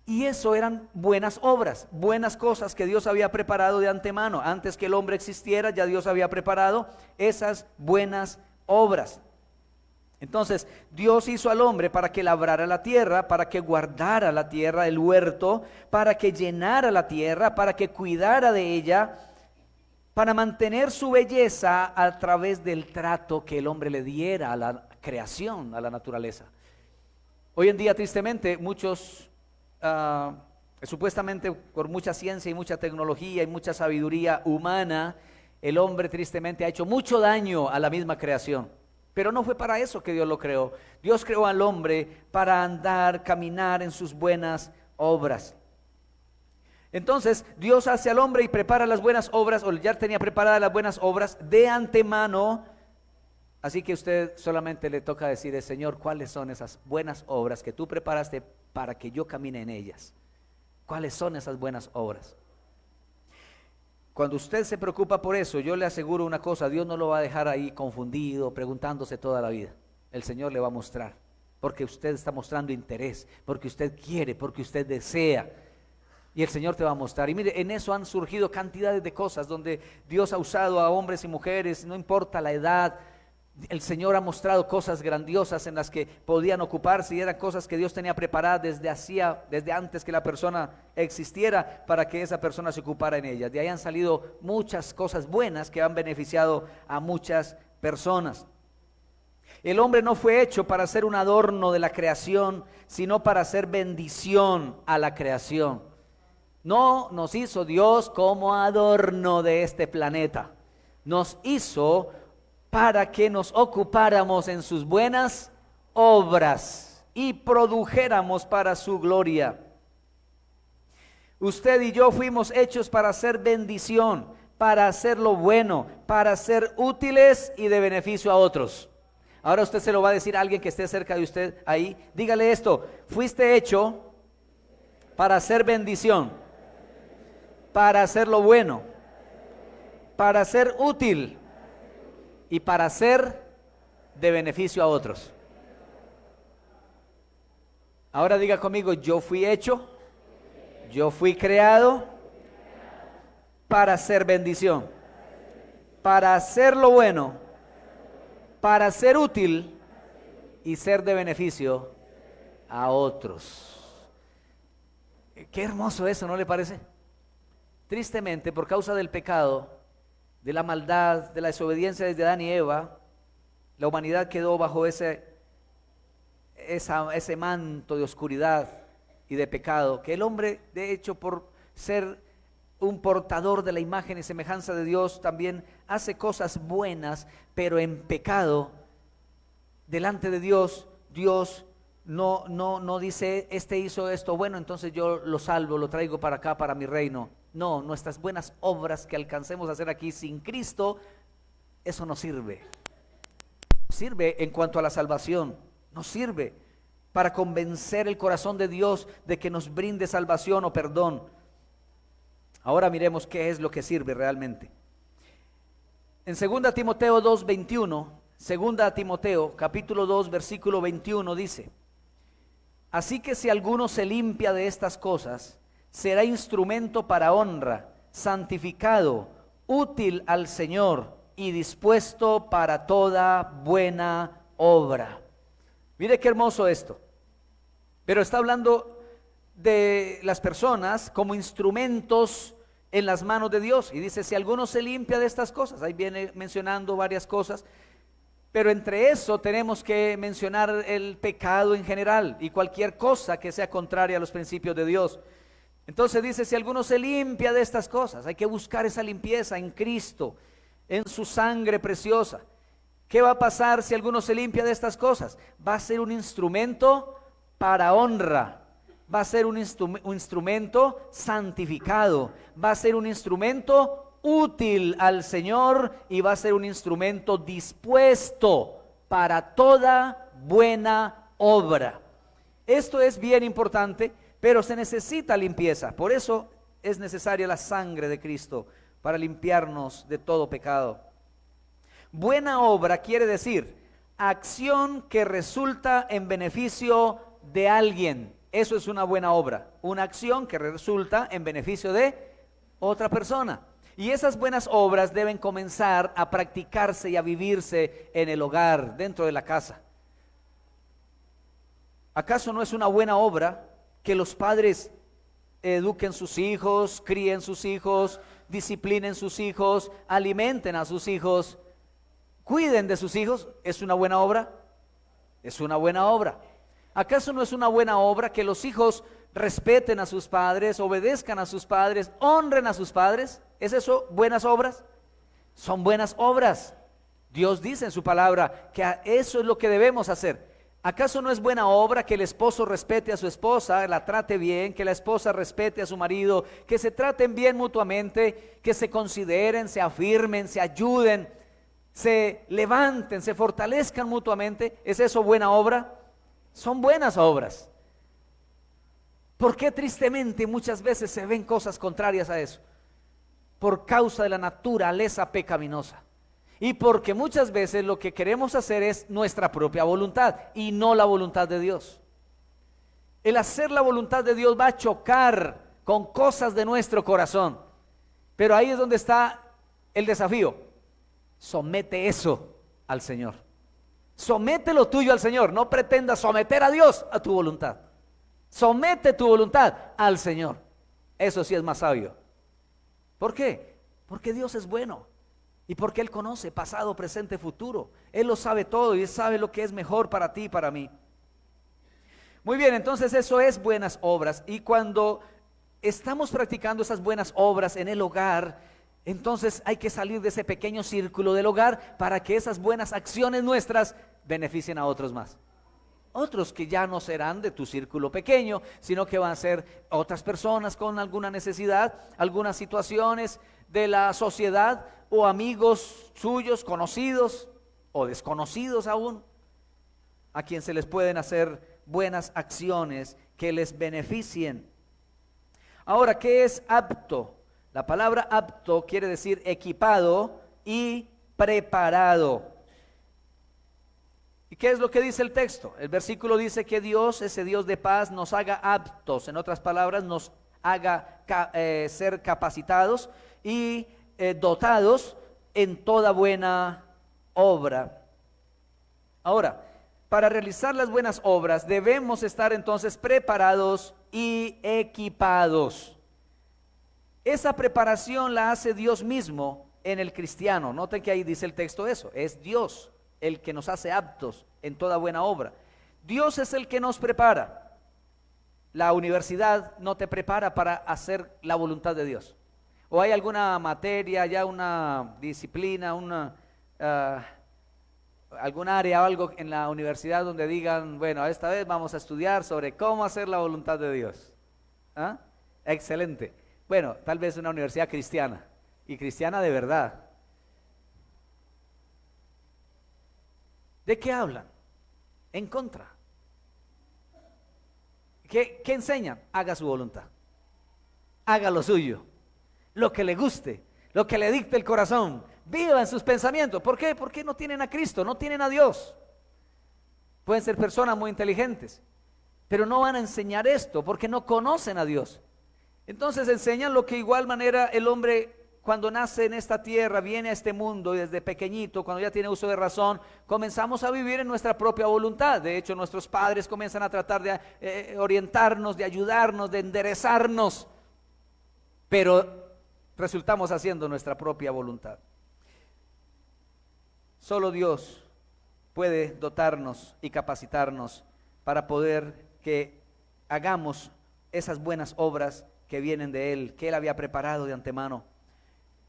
Y eso eran buenas obras, buenas cosas que Dios había preparado de antemano. Antes que el hombre existiera, ya Dios había preparado esas buenas obras. Entonces, Dios hizo al hombre para que labrara la tierra, para que guardara la tierra, el huerto, para que llenara la tierra, para que cuidara de ella, para mantener su belleza a través del trato que el hombre le diera a la creación, a la naturaleza. Hoy en día, tristemente, muchos, supuestamente por mucha ciencia y mucha tecnología y mucha sabiduría humana, el hombre tristemente ha hecho mucho daño a la misma creación. Pero no fue para eso que Dios lo creó. Dios creó al hombre para andar, caminar en sus buenas obras. Entonces, Dios hace al hombre y prepara las buenas obras, o ya tenía preparadas las buenas obras de antemano. Así que usted solamente le toca decir, Señor, ¿cuáles son esas buenas obras que tú preparaste para que yo camine en ellas? ¿Cuáles son esas buenas obras? Cuando usted se preocupa por eso, yo le aseguro una cosa, Dios no lo va a dejar ahí confundido, preguntándose toda la vida. El Señor le va a mostrar, porque usted está mostrando interés, porque usted quiere, porque usted desea. Y el Señor te va a mostrar. Y mire, en eso han surgido cantidades de cosas donde Dios ha usado a hombres y mujeres, no importa la edad. El Señor ha mostrado cosas grandiosas en las que podían ocuparse y eran cosas que Dios tenía preparadas desde antes que la persona existiera para que esa persona se ocupara en ellas. De ahí han salido muchas cosas buenas que han beneficiado a muchas personas. El hombre no fue hecho para ser un adorno de la creación, sino para ser bendición a la creación. No nos hizo Dios como adorno de este planeta. Nos hizo para que nos ocupáramos en sus buenas obras y produjéramos para su gloria. Usted y yo fuimos hechos para hacer bendición, para hacer lo bueno, para ser útiles y de beneficio a otros. Ahora usted se lo va a decir a alguien que esté cerca de usted ahí. Dígale esto: fuiste hecho para hacer bendición, para hacer lo bueno, para ser útil y para ser de beneficio a otros. Ahora diga conmigo: yo fui hecho, yo fui creado para hacer bendición, para hacer lo bueno, para ser útil y ser de beneficio a otros. Qué hermoso eso, ¿no le parece? Tristemente, por causa del pecado, de la maldad, de la desobediencia desde Adán y Eva, la humanidad quedó bajo ese manto de oscuridad y de pecado, que el hombre, de hecho, por ser un portador de la imagen y semejanza de Dios, también hace cosas buenas, pero en pecado. Delante de Dios, Dios no dice, este hizo esto bueno, entonces yo lo salvo, lo traigo para acá, para mi reino. No, nuestras buenas obras que alcancemos a hacer aquí sin Cristo, eso no sirve. No sirve en cuanto a la salvación, no sirve para convencer el corazón de Dios de que nos brinde salvación o perdón. Ahora miremos qué es lo que sirve realmente. En 2 Timoteo 2:21, 2 Timoteo capítulo 2 versículo 21 dice: así que si alguno se limpia de estas cosas, será instrumento para honra, santificado, útil al Señor y dispuesto para toda buena obra. Mire qué hermoso esto. Pero está hablando de las personas como instrumentos en las manos de Dios. Y dice, si alguno se limpia de estas cosas, ahí viene mencionando varias cosas, pero entre eso tenemos que mencionar el pecado en general y cualquier cosa que sea contraria a los principios de Dios. Entonces dice, si alguno se limpia de estas cosas, hay que buscar esa limpieza en Cristo, en su sangre preciosa. ¿Qué va a pasar si alguno se limpia de estas cosas? Va a ser un instrumento para honra, va a ser un instrumento santificado, va a ser un instrumento útil al Señor y va a ser un instrumento dispuesto para toda buena obra. Esto es bien importante, pero se necesita limpieza. Por eso es necesaria la sangre de Cristo para limpiarnos de todo pecado. Buena obra quiere decir acción que resulta en beneficio de alguien. Eso es una buena obra, una acción que resulta en beneficio de otra persona. Y esas buenas obras deben comenzar a practicarse y a vivirse en el hogar, dentro de la casa. ¿Acaso no es una buena obra que los padres eduquen sus hijos, críen sus hijos, disciplinen sus hijos, alimenten a sus hijos, cuiden de sus hijos? ¿Es una buena obra? Es una buena obra. ¿Acaso no es una buena obra que los hijos respeten a sus padres, obedezcan a sus padres, honren a sus padres? ¿Es eso buenas obras? Son buenas obras. Dios dice en su palabra que eso es lo que debemos hacer. ¿Acaso no es buena obra que el esposo respete a su esposa, la trate bien, que la esposa respete a su marido, que se traten bien mutuamente, que se consideren, se afirmen, se ayuden, se levanten, se fortalezcan mutuamente? ¿Es eso buena obra? Son buenas obras. ¿Por qué tristemente muchas veces se ven cosas contrarias a eso? Por causa de la naturaleza pecaminosa. Y porque muchas veces lo que queremos hacer es nuestra propia voluntad y no la voluntad de Dios. El hacer la voluntad de Dios va a chocar con cosas de nuestro corazón. Pero ahí es donde está el desafío. Somete eso al Señor. Somete lo tuyo al Señor. No pretendas someter a Dios a tu voluntad. Somete tu voluntad al Señor. Eso sí es más sabio. ¿Por qué? Porque Dios es bueno. Y porque Él conoce pasado, presente, futuro. Él lo sabe todo y Él sabe lo que es mejor para ti y para mí. Muy bien, entonces eso es buenas obras. Y cuando estamos practicando esas buenas obras en el hogar, entonces hay que salir de ese pequeño círculo del hogar para que esas buenas acciones nuestras beneficien a otros más. Otros que ya no serán de tu círculo pequeño, sino que van a ser otras personas con alguna necesidad, algunas situaciones de la sociedad, o amigos suyos, conocidos o desconocidos aún, a quien se les pueden hacer buenas acciones que les beneficien. Ahora, ¿qué es apto? La palabra apto quiere decir equipado y preparado. ¿Y qué es lo que dice el texto? El versículo dice que Dios, ese Dios de paz, nos haga aptos, en otras palabras, nos haga ser capacitados y dotados en toda buena obra. Ahora, para realizar las buenas obras debemos estar entonces preparados y equipados. Esa preparación la hace Dios mismo en el cristiano. Noten que ahí dice el texto eso, es Dios el que nos hace aptos en toda buena obra. Dios es el que nos prepara. La universidad no te prepara para hacer la voluntad de Dios. ¿O hay alguna materia, ya una disciplina, algún área o algo en la universidad donde digan, bueno, esta vez vamos a estudiar sobre cómo hacer la voluntad de Dios? ¿Ah? Excelente. Bueno, tal vez una universidad cristiana, y cristiana de verdad. ¿De qué hablan? En contra. ¿Qué enseñan? Haga su voluntad. Haga lo suyo. Lo que le guste, lo que le dicte el corazón, viva en sus pensamientos. ¿Por qué? Porque no tienen a Cristo, no tienen a Dios. Pueden ser personas muy inteligentes, pero no van a enseñar esto porque no conocen a Dios. Entonces enseñan lo que igual manera el hombre cuando nace en esta tierra, viene a este mundo y desde pequeñito, cuando ya tiene uso de razón, comenzamos a vivir en nuestra propia voluntad. De hecho, nuestros padres comienzan a tratar de orientarnos, de ayudarnos, de enderezarnos, pero resultamos haciendo nuestra propia voluntad. Solo Dios puede dotarnos y capacitarnos para poder que hagamos esas buenas obras que vienen de Él, que Él había preparado de antemano.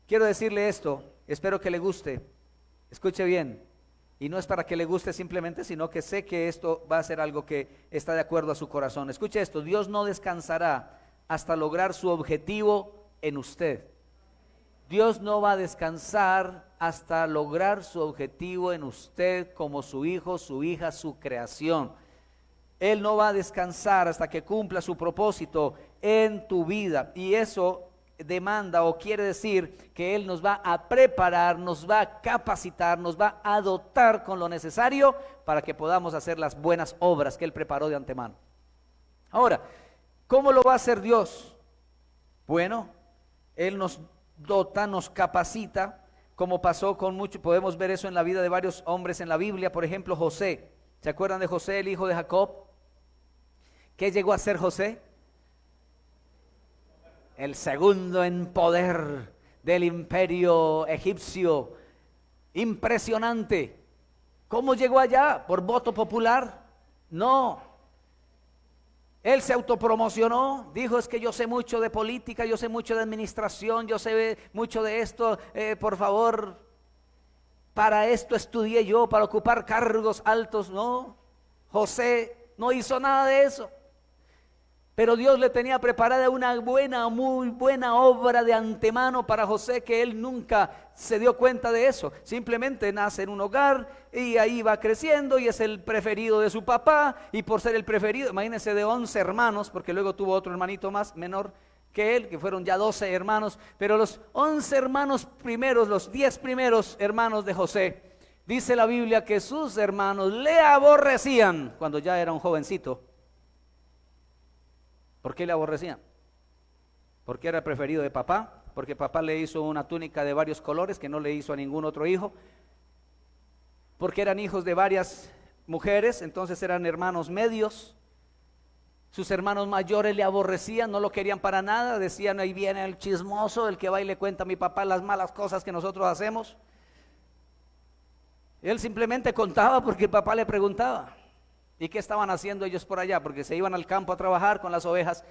Quiero decirle esto, espero que le guste, escuche bien, y no es para que le guste simplemente, sino que sé que esto va a ser algo que está de acuerdo a su corazón. Escuche esto, Dios no descansará hasta lograr su objetivo en usted. Dios no va a descansar hasta lograr su objetivo en usted como su hijo, su hija, su creación. Él no va a descansar hasta que cumpla su propósito en tu vida. Y eso demanda o quiere decir que Él nos va a preparar, nos va a capacitar, nos va a dotar con lo necesario para que podamos hacer las buenas obras que Él preparó de antemano. Ahora, ¿cómo lo va a hacer Dios? Bueno, Él nos dota, nos capacita, como pasó con muchos, podemos ver eso en la vida de varios hombres en la Biblia, por ejemplo José. ¿Se acuerdan de José, el hijo de Jacob? ¿Qué llegó a ser José? El segundo en poder del imperio egipcio. Impresionante. ¿Cómo llegó allá? ¿Por voto popular? No. Él se autopromocionó, dijo: es que yo sé mucho de política, yo sé mucho de administración, yo sé mucho de esto, por favor, para esto estudié yo, para ocupar cargos altos. No, José no hizo nada de eso. Pero Dios le tenía preparada una muy buena obra de antemano para José, que él nunca se dio cuenta de eso. Simplemente nace en un hogar y ahí va creciendo y es el preferido de su papá. Y por ser el preferido, imagínense, de 11 hermanos, porque luego tuvo otro hermanito más menor que él, que fueron ya 12 hermanos. Pero los 11 hermanos primeros, los 10 primeros hermanos de José, dice la Biblia que sus hermanos le aborrecían cuando ya era un jovencito. ¿Por qué le aborrecían? Porque era el preferido de papá, porque papá le hizo una túnica de varios colores que no le hizo a ningún otro hijo, porque eran hijos de varias mujeres, entonces eran hermanos medios. Sus hermanos mayores le aborrecían, no lo querían para nada, decían: ahí viene el chismoso, el que va y le cuenta a mi papá las malas cosas que nosotros hacemos. Él simplemente contaba porque el papá le preguntaba. ¿Y qué estaban haciendo ellos por allá? Porque se iban al campo a trabajar con las ovejas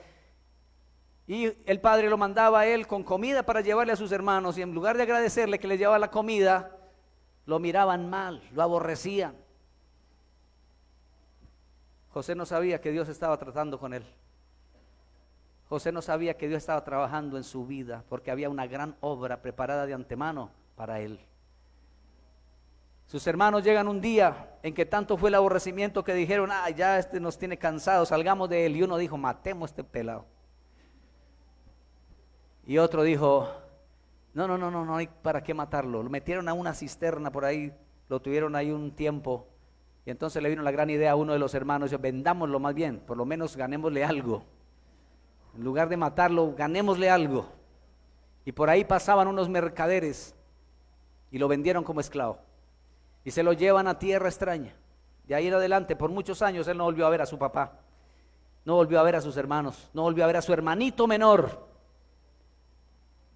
y el padre lo mandaba a él con comida para llevarle a sus hermanos, y en lugar de agradecerle que le llevaba la comida, lo miraban mal, lo aborrecían. José no sabía que Dios estaba tratando con él. José no sabía que Dios estaba trabajando en su vida, porque había una gran obra preparada de antemano para él. Sus hermanos llegan un día en que tanto fue el aborrecimiento que dijeron: ya este nos tiene cansados, salgamos de él. Y uno dijo: matemos a este pelado. Y otro dijo: no hay para qué matarlo. Lo metieron a una cisterna por ahí, lo tuvieron ahí un tiempo. Y entonces le vino la gran idea a uno de los hermanos: vendámoslo más bien, por lo menos ganémosle algo. En lugar de matarlo, ganémosle algo. Y por ahí pasaban unos mercaderes y lo vendieron como esclavo. Y se lo llevan a tierra extraña. De ahí en adelante, por muchos años, él no volvió a ver a su papá, no volvió a ver a sus hermanos, no volvió a ver a su hermanito menor,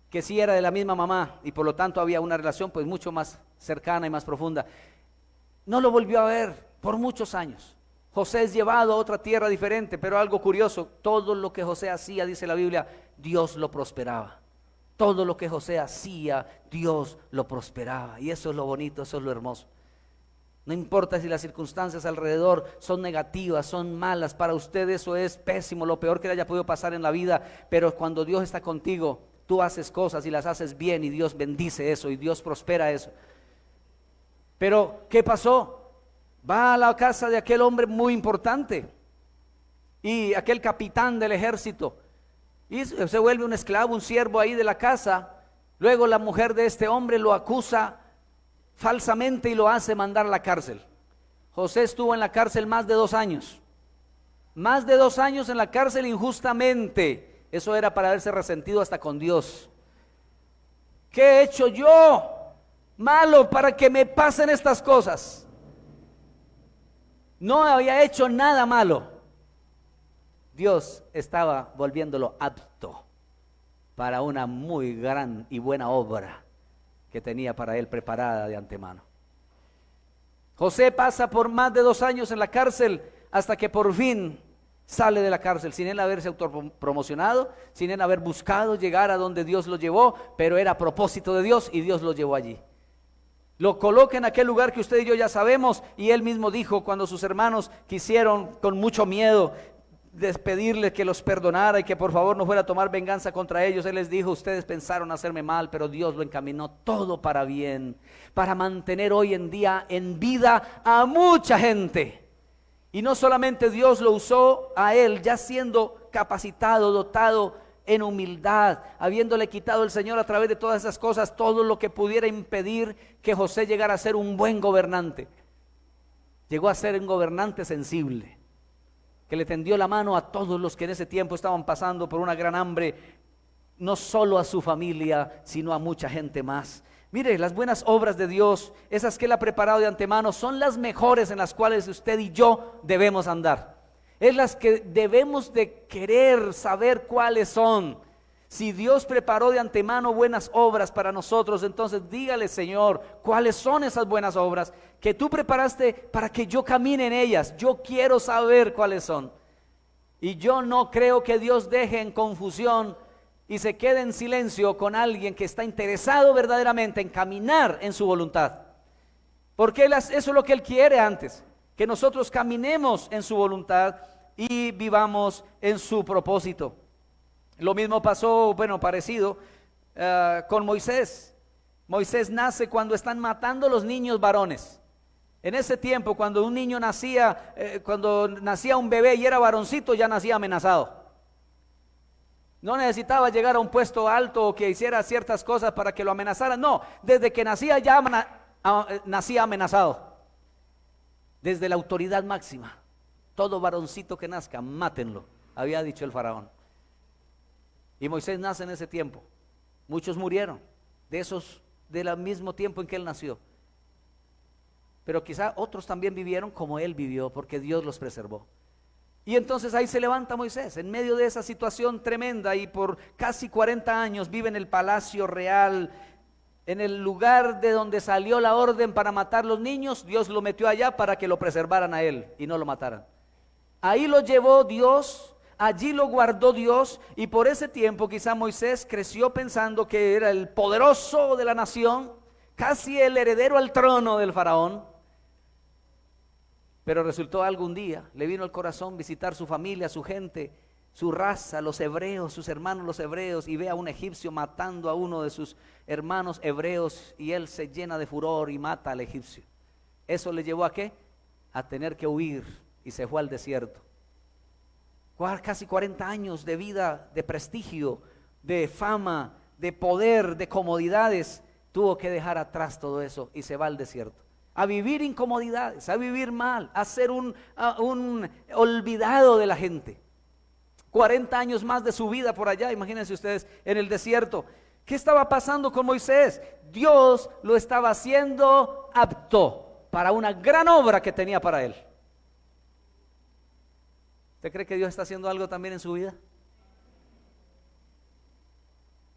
que sí era de la misma mamá, y por lo tanto había una relación pues mucho más cercana y más profunda. No lo volvió a ver por muchos años. José es llevado a otra tierra diferente, pero algo curioso: todo lo que José hacía, dice la Biblia, Dios lo prosperaba. Todo lo que José hacía, Dios lo prosperaba. Y eso es lo bonito, eso es lo hermoso. No importa si las circunstancias alrededor son negativas, son malas, para usted eso es pésimo, lo peor que le haya podido pasar en la vida. Pero cuando Dios está contigo, tú haces cosas y las haces bien, y Dios bendice eso y Dios prospera eso. Pero ¿qué pasó? Va a la casa de aquel hombre muy importante, y aquel capitán del ejército, y se vuelve un esclavo, un siervo ahí de la casa. Luego la mujer de este hombre lo acusa falsamente y lo hace mandar a la cárcel. José estuvo en la cárcel más de 2 años. Más de 2 años en la cárcel injustamente. Eso era para haberse resentido hasta con Dios. ¿Qué he hecho yo malo para que me pasen estas cosas? No había hecho nada malo. Dios estaba volviéndolo apto para una muy gran y buena obra que tenía para él preparada de antemano. José pasa por más de 2 años en la cárcel hasta que por fin sale de la cárcel, sin él haberse autopromocionado, sin él haber buscado llegar a donde Dios lo llevó, pero era a propósito de Dios y Dios lo llevó allí. Lo coloca en aquel lugar que usted y yo ya sabemos, y él mismo dijo cuando sus hermanos quisieron con mucho miedo despedirle, que los perdonara y que por favor no fuera a tomar venganza contra ellos, él les dijo: ustedes pensaron hacerme mal, pero Dios lo encaminó todo para bien, para mantener hoy en día en vida a mucha gente. Y no solamente Dios lo usó a él, ya siendo capacitado, dotado en humildad, habiéndole quitado el Señor a través de todas esas cosas todo lo que pudiera impedir que José llegara a ser un buen gobernante. Llegó a ser un gobernante sensible, que le tendió la mano a todos los que en ese tiempo estaban pasando por una gran hambre, no solo a su familia, sino a mucha gente más. Mire, las buenas obras de Dios, esas que Él ha preparado de antemano, son las mejores en las cuales usted y yo debemos andar. Es las que debemos de querer saber cuáles son. Si Dios preparó de antemano buenas obras para nosotros, entonces dígale: Señor, ¿cuáles son esas buenas obras que tú preparaste para que yo camine en ellas? Yo quiero saber cuáles son. Y yo no creo que Dios deje en confusión y se quede en silencio con alguien que está interesado verdaderamente en caminar en su voluntad. Porque eso es lo que Él quiere antes, que nosotros caminemos en su voluntad y vivamos en su propósito. Lo mismo pasó, parecido con Moisés. Moisés nace cuando están matando los niños varones. En ese tiempo, cuando un niño nacía, cuando nacía un bebé y era varoncito, ya nacía amenazado. No necesitaba llegar a un puesto alto o que hiciera ciertas cosas para que lo amenazaran. No, desde que nacía ya nacía amenazado. Desde la autoridad máxima. Todo varoncito que nazca, mátenlo, había dicho el faraón. Y Moisés nace en ese tiempo. Muchos murieron de esos del mismo tiempo en que él nació. Pero quizá otros también vivieron como él vivió, porque Dios los preservó. Y entonces ahí se levanta Moisés en medio de esa situación tremenda, y por casi 40 años vive en el palacio real, en el lugar de donde salió la orden para matar los niños. Dios lo metió allá para que lo preservaran a él y no lo mataran. Ahí lo llevó Dios, allí lo guardó Dios, y por ese tiempo quizá Moisés creció pensando que era el poderoso de la nación, casi el heredero al trono del faraón. Pero resultó algún día, le vino al corazón visitar su familia, su gente, su raza, los hebreos, sus hermanos los hebreos, y ve a un egipcio matando a uno de sus hermanos hebreos, y él se llena de furor y mata al egipcio. ¿Eso le llevó a qué? A tener que huir, y se fue al desierto. Casi 40 años de vida, de prestigio, de fama, de poder, de comodidades, tuvo que dejar atrás todo eso y se va al desierto. A vivir incomodidades, a vivir mal, a ser un olvidado de la gente. 40 años más de su vida por allá, imagínense ustedes, en el desierto. ¿Qué estaba pasando con Moisés? Dios lo estaba haciendo apto para una gran obra que tenía para él. ¿Usted cree que Dios está haciendo algo también en su vida?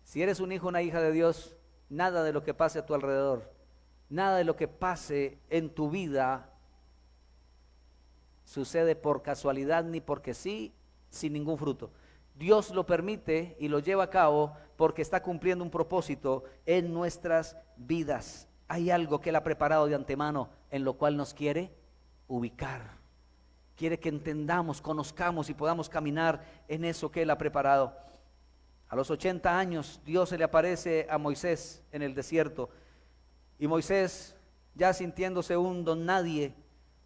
Si eres un hijo o una hija de Dios, nada de lo que pase a tu alrededor, nada de lo que pase en tu vida sucede por casualidad ni porque sí, sin ningún fruto. Dios lo permite y lo lleva a cabo porque está cumpliendo un propósito en nuestras vidas. Hay algo que Él ha preparado de antemano en lo cual nos quiere ubicar. Quiere que entendamos, conozcamos y podamos caminar en eso que Él ha preparado. A los 80 años Dios se le aparece a Moisés en el desierto. Y Moisés, ya sintiéndose un don nadie,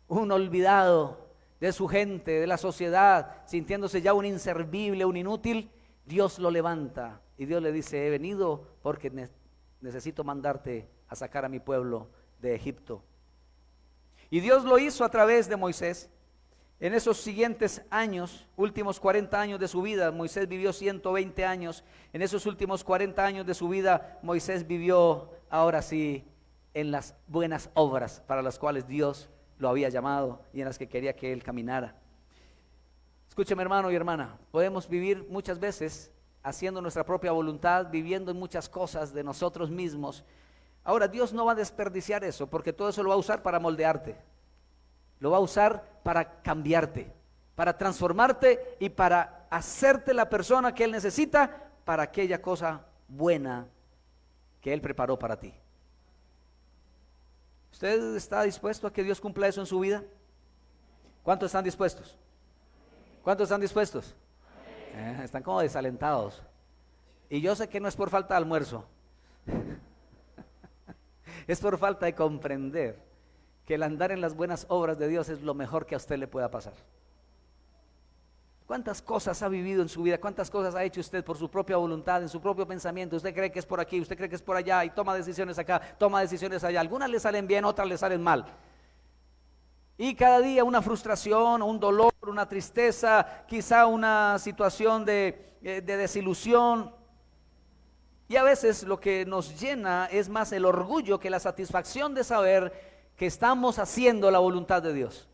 un olvidado de su gente, de la sociedad, sintiéndose ya un inservible, un inútil, Dios lo levanta y Dios le dice: he venido porque necesito mandarte a sacar a mi pueblo de Egipto. Y Dios lo hizo a través de Moisés. En esos siguientes años, últimos 40 años de su vida, Moisés vivió 120 años. En esos últimos 40 años de su vida, Moisés vivió, ahora sí, en las buenas obras para las cuales Dios lo había llamado y en las que quería que él caminara. Escúcheme, hermano y hermana, podemos vivir muchas veces haciendo nuestra propia voluntad, viviendo en muchas cosas de nosotros mismos. Ahora, Dios no va a desperdiciar eso, porque todo eso lo va a usar para moldearte, lo va a usar para cambiarte, para transformarte y para hacerte la persona que Él necesita para aquella cosa buena que Él preparó para ti. ¿Usted está dispuesto a que Dios cumpla eso en su vida? ¿Cuántos están dispuestos? ¿Cuántos están dispuestos? Están como desalentados. Y yo sé que no es por falta de almuerzo. Es por falta de comprender que el andar en las buenas obras de Dios es lo mejor que a usted le pueda pasar. ¿Cuántas cosas ha vivido en su vida? ¿Cuántas cosas ha hecho usted por su propia voluntad, en su propio pensamiento? Usted cree que es por aquí, usted cree que es por allá y toma decisiones acá, toma decisiones allá. Algunas le salen bien, otras le salen mal. Y cada día una frustración, un dolor, una tristeza, quizá una situación de desilusión. Y a veces lo que nos llena es más el orgullo que la satisfacción de saber que estamos haciendo la voluntad de Dios.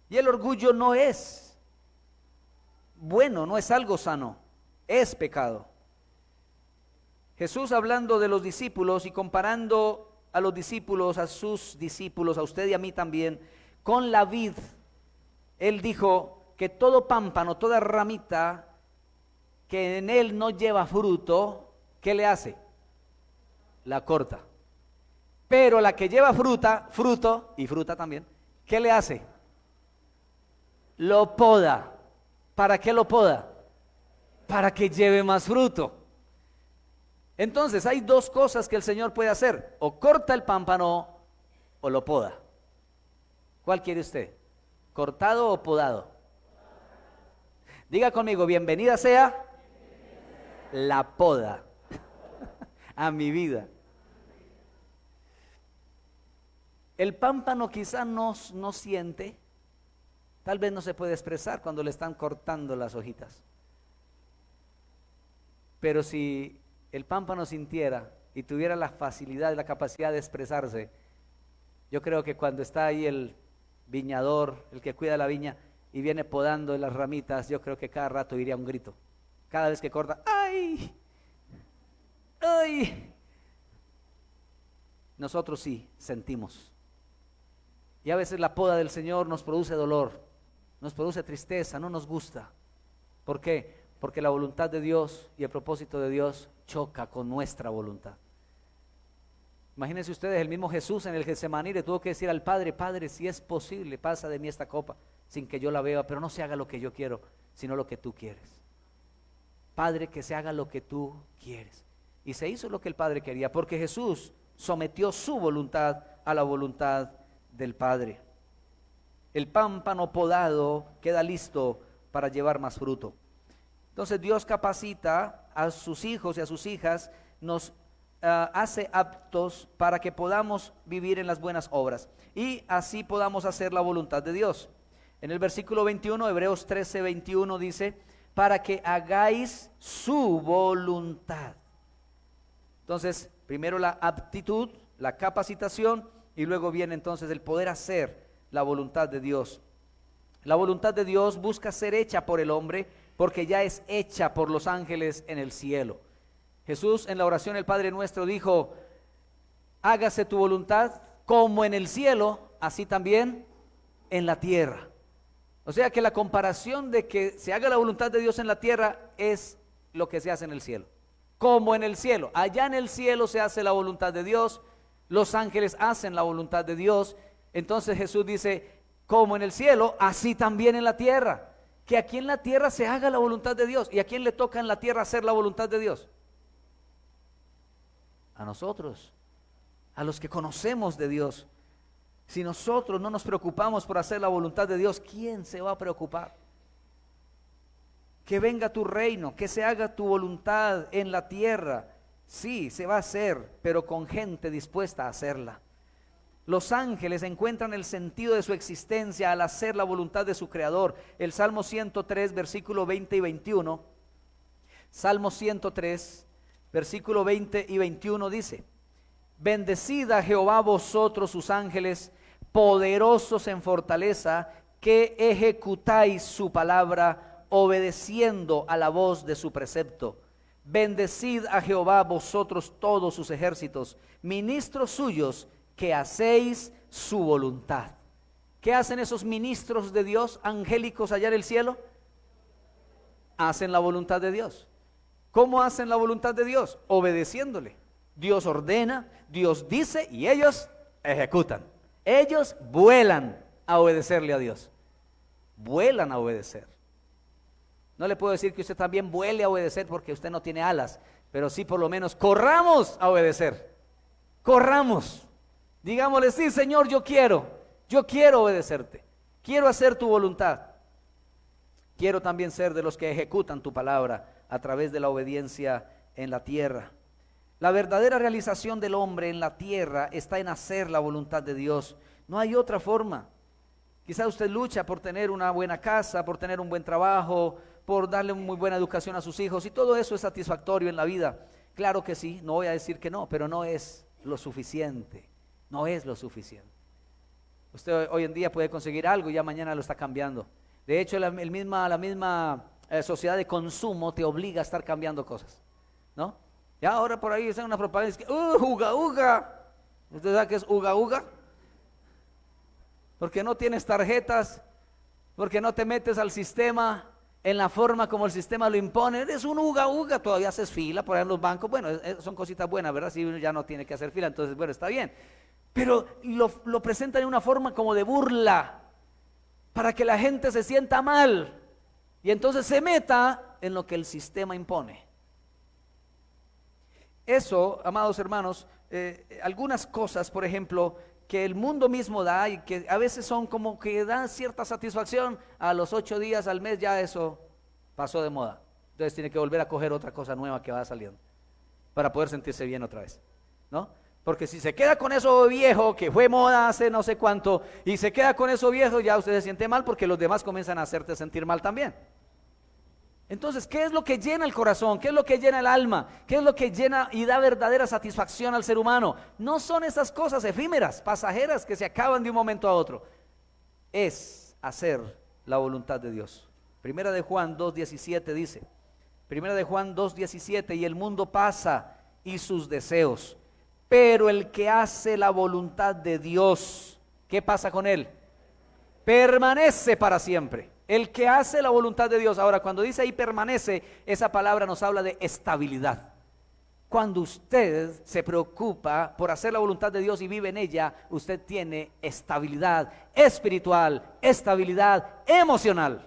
Y el orgullo no es bueno, no es algo sano, es pecado. Jesús, hablando de los discípulos y comparando a los discípulos, a sus discípulos, a usted y a mí también, con la vid, Él dijo que todo pámpano, toda ramita que en él no lleva fruto, ¿qué le hace? La corta. Pero la que lleva fruto y fruta también, ¿qué le hace? Lo poda. ¿Para qué lo poda? Para que lleve más fruto. Entonces hay dos cosas que el Señor puede hacer: o corta el pámpano o lo poda. ¿Cuál quiere usted? ¿Cortado o podado? Diga conmigo: bienvenida sea la poda a mi vida. El pámpano quizá no siente, tal vez no se puede expresar cuando le están cortando las hojitas. Pero si el pámpano sintiera y tuviera la facilidad y la capacidad de expresarse, yo creo que cuando está ahí el viñador, el que cuida la viña, y viene podando las ramitas, yo creo que cada rato iría un grito. Cada vez que corta, ¡ay! ¡ay! Nosotros sí sentimos. Y a veces la poda del Señor nos produce dolor, nos produce tristeza, no nos gusta. ¿Por qué? Porque la voluntad de Dios y el propósito de Dios choca con nuestra voluntad. Imagínense ustedes, el mismo Jesús en el Getsemaní le tuvo que decir al Padre: Padre, si es posible, pasa de mí esta copa sin que yo la beba, pero no se haga lo que yo quiero, sino lo que tú quieres. Padre, que se haga lo que tú quieres. Y se hizo lo que el Padre quería, porque Jesús sometió su voluntad a la voluntad del Padre. El pámpano podado queda listo para llevar más fruto. Entonces Dios capacita a sus hijos y a sus hijas, nos hace aptos para que podamos vivir en las buenas obras y así podamos hacer la voluntad de Dios. En el versículo 21, Hebreos 13:21 dice: para que hagáis su voluntad. Entonces, primero la aptitud, la capacitación, y luego viene entonces el poder hacer la voluntad de Dios. La voluntad de Dios busca ser hecha por el hombre, porque ya es hecha por los ángeles en el cielo. Jesús en la oración del Padre Nuestro dijo: hágase tu voluntad como en el cielo, así también en la tierra. O sea que la comparación de que se haga la voluntad de Dios en la tierra es lo que se hace en el cielo. Como en el cielo, allá en el cielo se hace la voluntad de Dios, los ángeles hacen la voluntad de Dios. Entonces Jesús dice: como en el cielo, así también en la tierra. Que aquí en la tierra se haga la voluntad de Dios. ¿Y a quién le toca en la tierra hacer la voluntad de Dios? A nosotros, a los que conocemos de Dios. Si nosotros no nos preocupamos por hacer la voluntad de Dios, ¿quién se va a preocupar? Que venga tu reino, que se haga tu voluntad en la tierra. Sí, se va a hacer, pero con gente dispuesta a hacerla. Los ángeles encuentran el sentido de su existencia al hacer la voluntad de su Creador. El Salmo 103, versículo 20 y 21. Salmo 103, versículo 20 y 21 dice: bendecid a Jehová vosotros sus ángeles, poderosos en fortaleza, que ejecutáis su palabra, obedeciendo a la voz de su precepto. Bendecid a Jehová vosotros todos sus ejércitos, ministros suyos, que hacéis su voluntad. ¿Qué hacen esos ministros de Dios angélicos allá en el cielo? Hacen la voluntad de Dios. ¿Cómo hacen la voluntad de Dios? Obedeciéndole. Dios ordena, Dios dice y ellos ejecutan. Ellos vuelan a obedecerle a Dios. Vuelan a obedecer. No le puedo decir que usted también vuele a obedecer porque usted no tiene alas, pero sí por lo menos corramos a obedecer. Corramos. Digámosle, sí, Señor, yo quiero obedecerte. Quiero hacer tu voluntad. Quiero también ser de los que ejecutan tu palabra a través de la obediencia en la tierra. La verdadera realización del hombre en la tierra está en hacer la voluntad de Dios. No hay otra forma. Quizá usted lucha por tener una buena casa, por tener un buen trabajo, por darle una muy buena educación a sus hijos, y todo eso es satisfactorio en la vida. Claro que sí, no voy a decir que no, pero no es lo suficiente. No es lo suficiente. Usted hoy en día puede conseguir algo y ya mañana lo está cambiando. De hecho, la misma sociedad de consumo te obliga a estar cambiando cosas, ¿no? Ya ahora por ahí está una propaganda que uga uga. ¿Usted sabe qué es uga uga? Porque no tienes tarjetas, porque no te metes al sistema en la forma como el sistema lo impone. Eres un uga uga, todavía haces fila por ahí en los bancos. Bueno, son cositas buenas, ¿verdad? Si uno ya no tiene que hacer fila, entonces bueno, está bien. Pero lo presentan de una forma como de burla, para que la gente se sienta mal y entonces se meta en lo que el sistema impone. Eso, amados hermanos, algunas cosas, por ejemplo, que el mundo mismo da y que a veces son como que dan cierta satisfacción, a los 8 días, al mes, ya eso pasó de moda. Entonces tiene que volver a coger otra cosa nueva que va saliendo para poder sentirse bien otra vez, ¿no? Porque si se queda con eso viejo, que fue moda hace no sé cuánto, y se queda con eso viejo, ya usted se siente mal porque los demás comienzan a hacerte sentir mal también. Entonces, ¿qué es lo que llena el corazón? ¿Qué es lo que llena el alma? ¿Qué es lo que llena y da verdadera satisfacción al ser humano? No son esas cosas efímeras, pasajeras, que se acaban de un momento a otro. Es hacer la voluntad de Dios. Primera de Juan 2:17 dice, Primera de Juan 2:17, y el mundo pasa y sus deseos, pero el que hace la voluntad de Dios, ¿qué pasa con él? Permanece para siempre. El que hace la voluntad de Dios. Ahora, cuando dice ahí permanece, esa palabra nos habla de estabilidad. Cuando usted se preocupa por hacer la voluntad de Dios y vive en ella, usted tiene estabilidad espiritual, estabilidad emocional.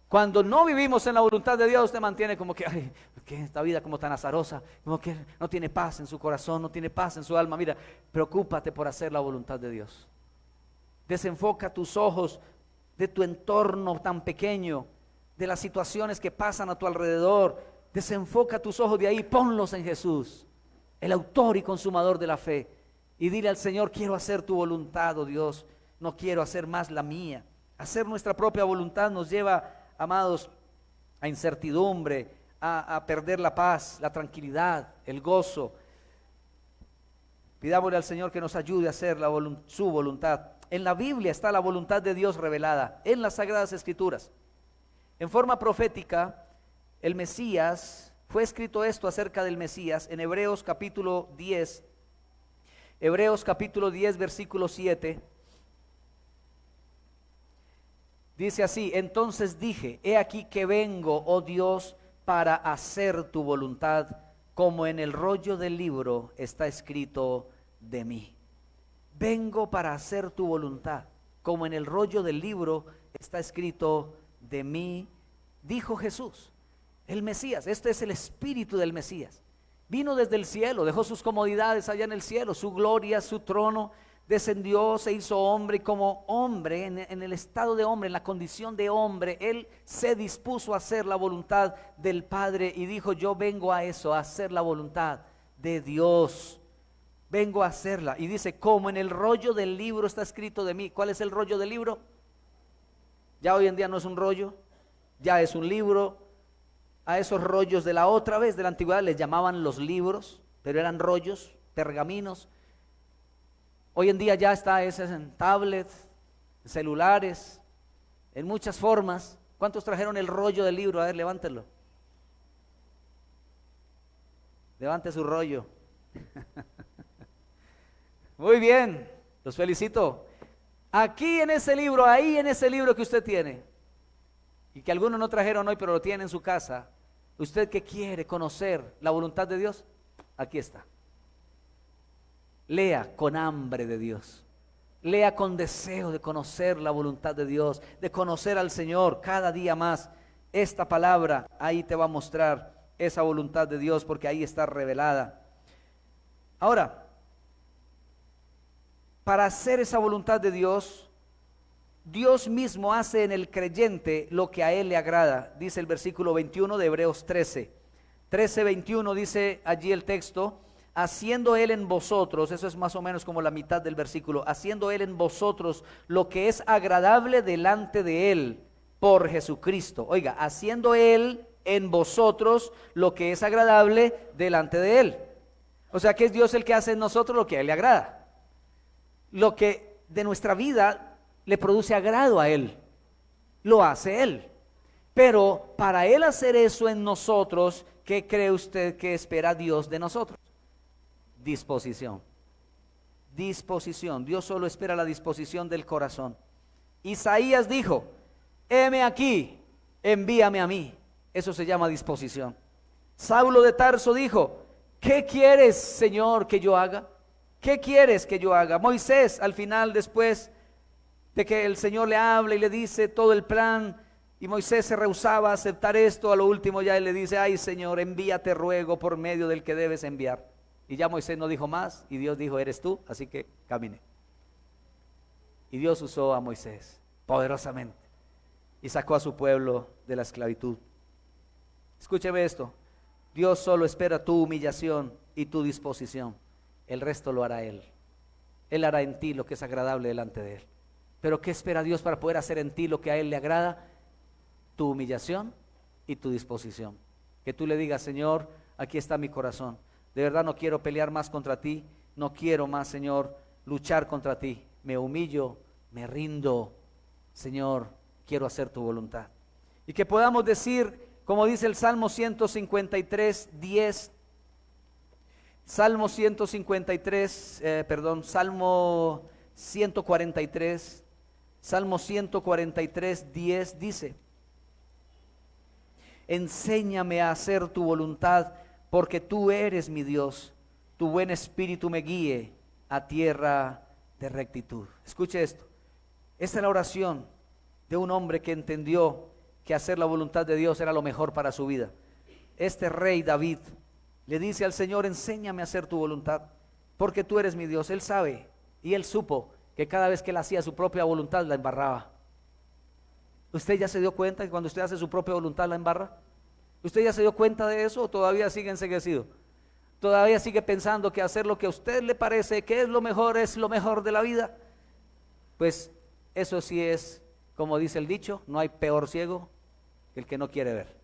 Cuando no vivimos en la voluntad de Dios, usted mantiene como que, ay, ¿por qué esta vida como tan azarosa? Como que no tiene paz en su corazón, no tiene paz en su alma. Mira, preocúpate por hacer la voluntad de Dios. Desenfoca tus ojos de tu entorno tan pequeño, de las situaciones que pasan a tu alrededor. Desenfoca tus ojos de ahí, ponlos en Jesús, el autor y consumador de la fe. Y dile al Señor, quiero hacer tu voluntad, oh Dios, no quiero hacer más la mía. Hacer nuestra propia voluntad nos lleva, amados, a incertidumbre, a perder la paz, la tranquilidad, el gozo. Pidámosle al Señor que nos ayude a hacer su voluntad. En la Biblia está la voluntad de Dios revelada, en las Sagradas Escrituras. En forma profética, el Mesías, fue escrito esto acerca del Mesías en Hebreos capítulo 10, versículo 7. Dice así, entonces dije, he aquí que vengo, oh Dios, para hacer tu voluntad, como en el rollo del libro está escrito de mí. Vengo para hacer tu voluntad, como en el rollo del libro está escrito de mí, dijo Jesús, el Mesías. Este es el espíritu del Mesías. Vino desde el cielo, dejó sus comodidades allá en el cielo, su gloria, su trono, descendió, se hizo hombre, y como hombre, en el estado de hombre, en la condición de hombre, él se dispuso a hacer la voluntad del Padre y dijo, yo vengo a eso, a hacer la voluntad de Dios. Vengo a hacerla. Y dice, como en el rollo del libro está escrito de mí. ¿Cuál es el rollo del libro? Ya hoy en día no es un rollo, ya es un libro. A esos rollos de la otra vez, de la antigüedad, les llamaban los libros, pero eran rollos, pergaminos. Hoy en día ya está ese en tablets, celulares, en muchas formas. ¿Cuántos trajeron el rollo del libro? A ver, levántenlo. Levante su rollo. Muy bien, los felicito. Aquí en ese libro, ahí en ese libro que usted tiene, y que algunos no trajeron hoy, pero lo tiene en su casa, usted que quiere conocer la voluntad de Dios, aquí está. Lea con hambre de Dios. Lea con deseo de conocer la voluntad de Dios, de conocer al Señor cada día más. Esta palabra ahí te va a mostrar esa voluntad de Dios, porque ahí está revelada. Ahora, para hacer esa voluntad de Dios, Dios mismo hace en el creyente lo que a él le agrada. Dice el versículo 21 de Hebreos 13:21 dice allí el texto: haciendo él en vosotros, eso es más o menos como la mitad del versículo, haciendo él en vosotros lo que es agradable delante de él por Jesucristo. Oiga, haciendo él en vosotros lo que es agradable delante de él. O sea que es Dios el que hace en nosotros lo que a él le agrada. Lo que de nuestra vida le produce agrado a él, lo hace él. Pero para él hacer eso en nosotros, ¿qué cree usted que espera Dios de nosotros? Disposición. Disposición. Dios solo espera la disposición del corazón. Isaías dijo: heme aquí, envíame a mí. Eso se llama disposición. Saulo de Tarso dijo: ¿qué quieres, Señor, que yo haga? ¿Qué quieres que yo haga? Moisés, al final, después de que el Señor le habla y le dice todo el plan, y Moisés se rehusaba a aceptar esto, a lo último ya él le dice: ay, Señor, envíate ruego por medio del que debes enviar. Y ya Moisés no dijo más, y Dios dijo: eres tú, así que camine. Y Dios usó a Moisés poderosamente y sacó a su pueblo de la esclavitud. Escúcheme esto: Dios solo espera tu humillación y tu disposición. El resto lo hará Él. Él hará en ti lo que es agradable delante de Él. Pero ¿qué espera Dios para poder hacer en ti lo que a Él le agrada? Tu humillación y tu disposición. Que tú le digas: Señor, aquí está mi corazón. De verdad no quiero pelear más contra ti. No quiero más, Señor, luchar contra ti. Me humillo, me rindo. Señor, quiero hacer tu voluntad. Y que podamos decir, como dice el Salmo 153:10, Salmo 143:10 dice: enséñame a hacer tu voluntad, porque tú eres mi Dios. Tu buen espíritu me guíe a tierra de rectitud. Escuche esto. Esta es la oración de un hombre que entendió que hacer la voluntad de Dios era lo mejor para su vida. Este rey David le dice al Señor: enséñame a hacer tu voluntad, porque tú eres mi Dios. Él sabe y él supo que cada vez que él hacía su propia voluntad la embarraba. ¿Usted ya se dio cuenta que cuando usted hace su propia voluntad la embarra? ¿Usted ya se dio cuenta de eso o todavía sigue enceguecido? ¿Todavía sigue pensando que hacer lo que a usted le parece que es lo mejor de la vida? Pues eso sí es, como dice el dicho, no hay peor ciego que el que no quiere ver.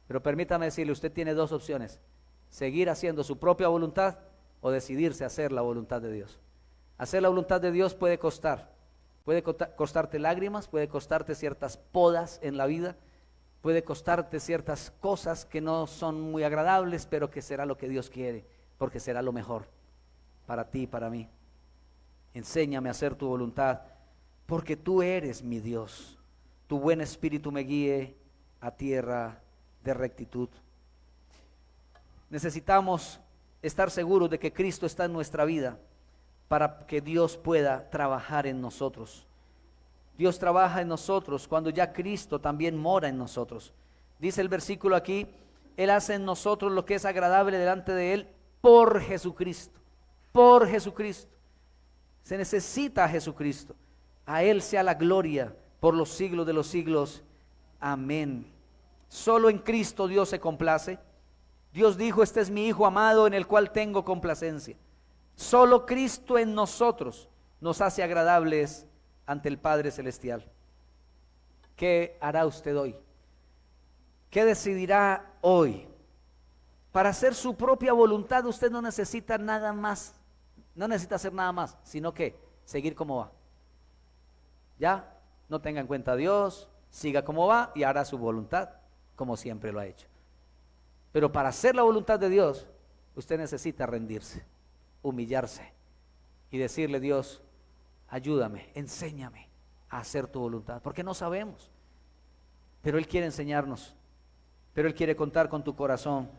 Pero permítame decirle, usted tiene dos opciones: seguir haciendo su propia voluntad o decidirse a hacer la voluntad de Dios. Hacer la voluntad de Dios puede costarte lágrimas, puede costarte ciertas podas en la vida, puede costarte ciertas cosas que no son muy agradables, pero que será lo que Dios quiere, porque será lo mejor para ti y para mí. Enséñame a hacer tu voluntad, porque tú eres mi Dios. Tu buen espíritu me guíe a tierra de rectitud. Necesitamos estar seguros de que Cristo está en nuestra vida para que Dios pueda trabajar en nosotros. Dios trabaja en nosotros cuando ya Cristo también mora en nosotros. Dice el versículo aquí: Él hace en nosotros lo que es agradable delante de Él por Jesucristo. Por Jesucristo. Se necesita a Jesucristo. A Él sea la gloria por los siglos de los siglos. Amén. Solo en Cristo Dios se complace. Dios dijo: este es mi Hijo amado en el cual tengo complacencia. Solo Cristo en nosotros nos hace agradables ante el Padre Celestial. ¿Qué hará usted hoy? ¿Qué decidirá hoy? Para hacer su propia voluntad usted no necesita nada más, no necesita hacer nada más, sino que seguir como va. ¿Ya? no tenga en cuenta a Dios, siga como va y hará su voluntad, como siempre lo ha hecho. Pero para hacer la voluntad de Dios, usted necesita rendirse, humillarse y decirle: Dios, ayúdame, enséñame a hacer tu voluntad, porque no sabemos, pero Él quiere enseñarnos, pero Él quiere contar con tu corazón,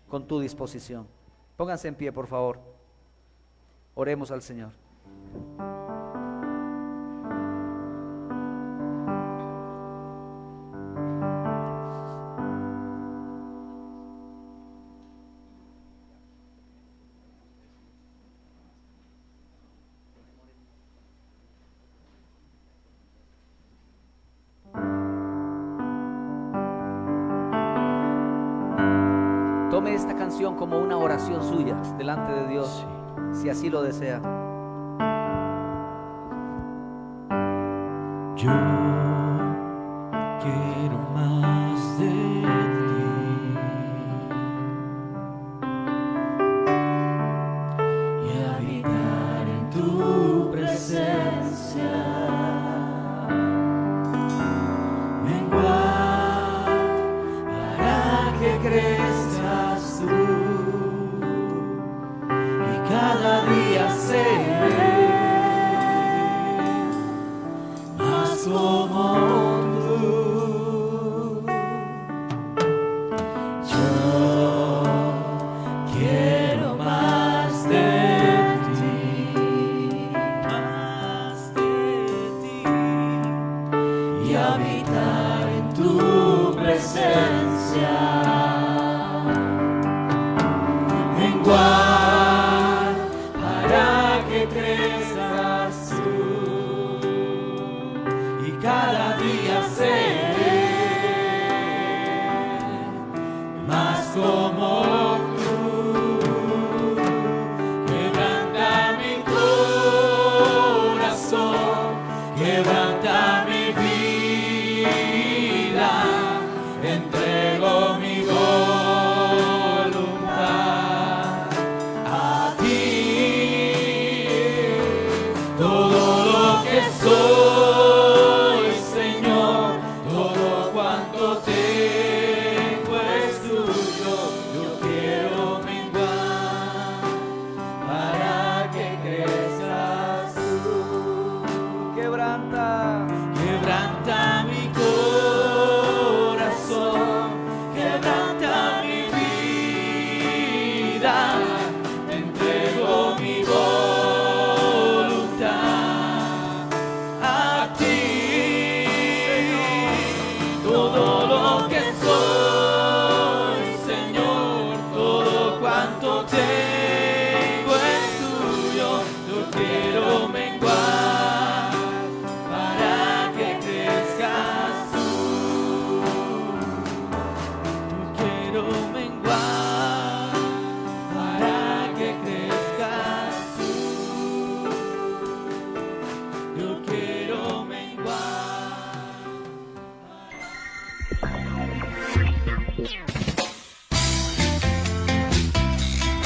con tu disposición. Pónganse en pie, por favor. Oremos al Señor. Tome esta canción como una oración suya delante de Dios, si así lo desea. Yo quiero más de ti y habitar en tu presencia, menguar para que crezcas tú y cada día seré como tú. Yo quiero más de ti y habitar en tu presencia, menguar para que crezcas tú y cada día seré más como tú. Quebranta mi corazón, quebranta mi vida, entrego mi voluntad a ti. Todo lo que soy, Señor, todo cuanto tengo es tuyo. Yo quiero menguar para que crezcas tú. Quebranta, Quebranta mi corazón, quebranta mi vida, te entrego mi voluntad a ti. Todo lo que soy, Señor, todo cuanto tengo es tuyo. Yo quiero menguar para que crezcas tú. Yo quiero menguar para que crezcas tú. Yo quiero menguar.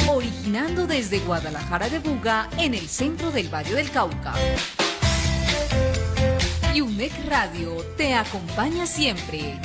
Originando desde Guadalajara de Buga, en el centro del Valle del Cauca. UMEC Radio te acompaña siempre.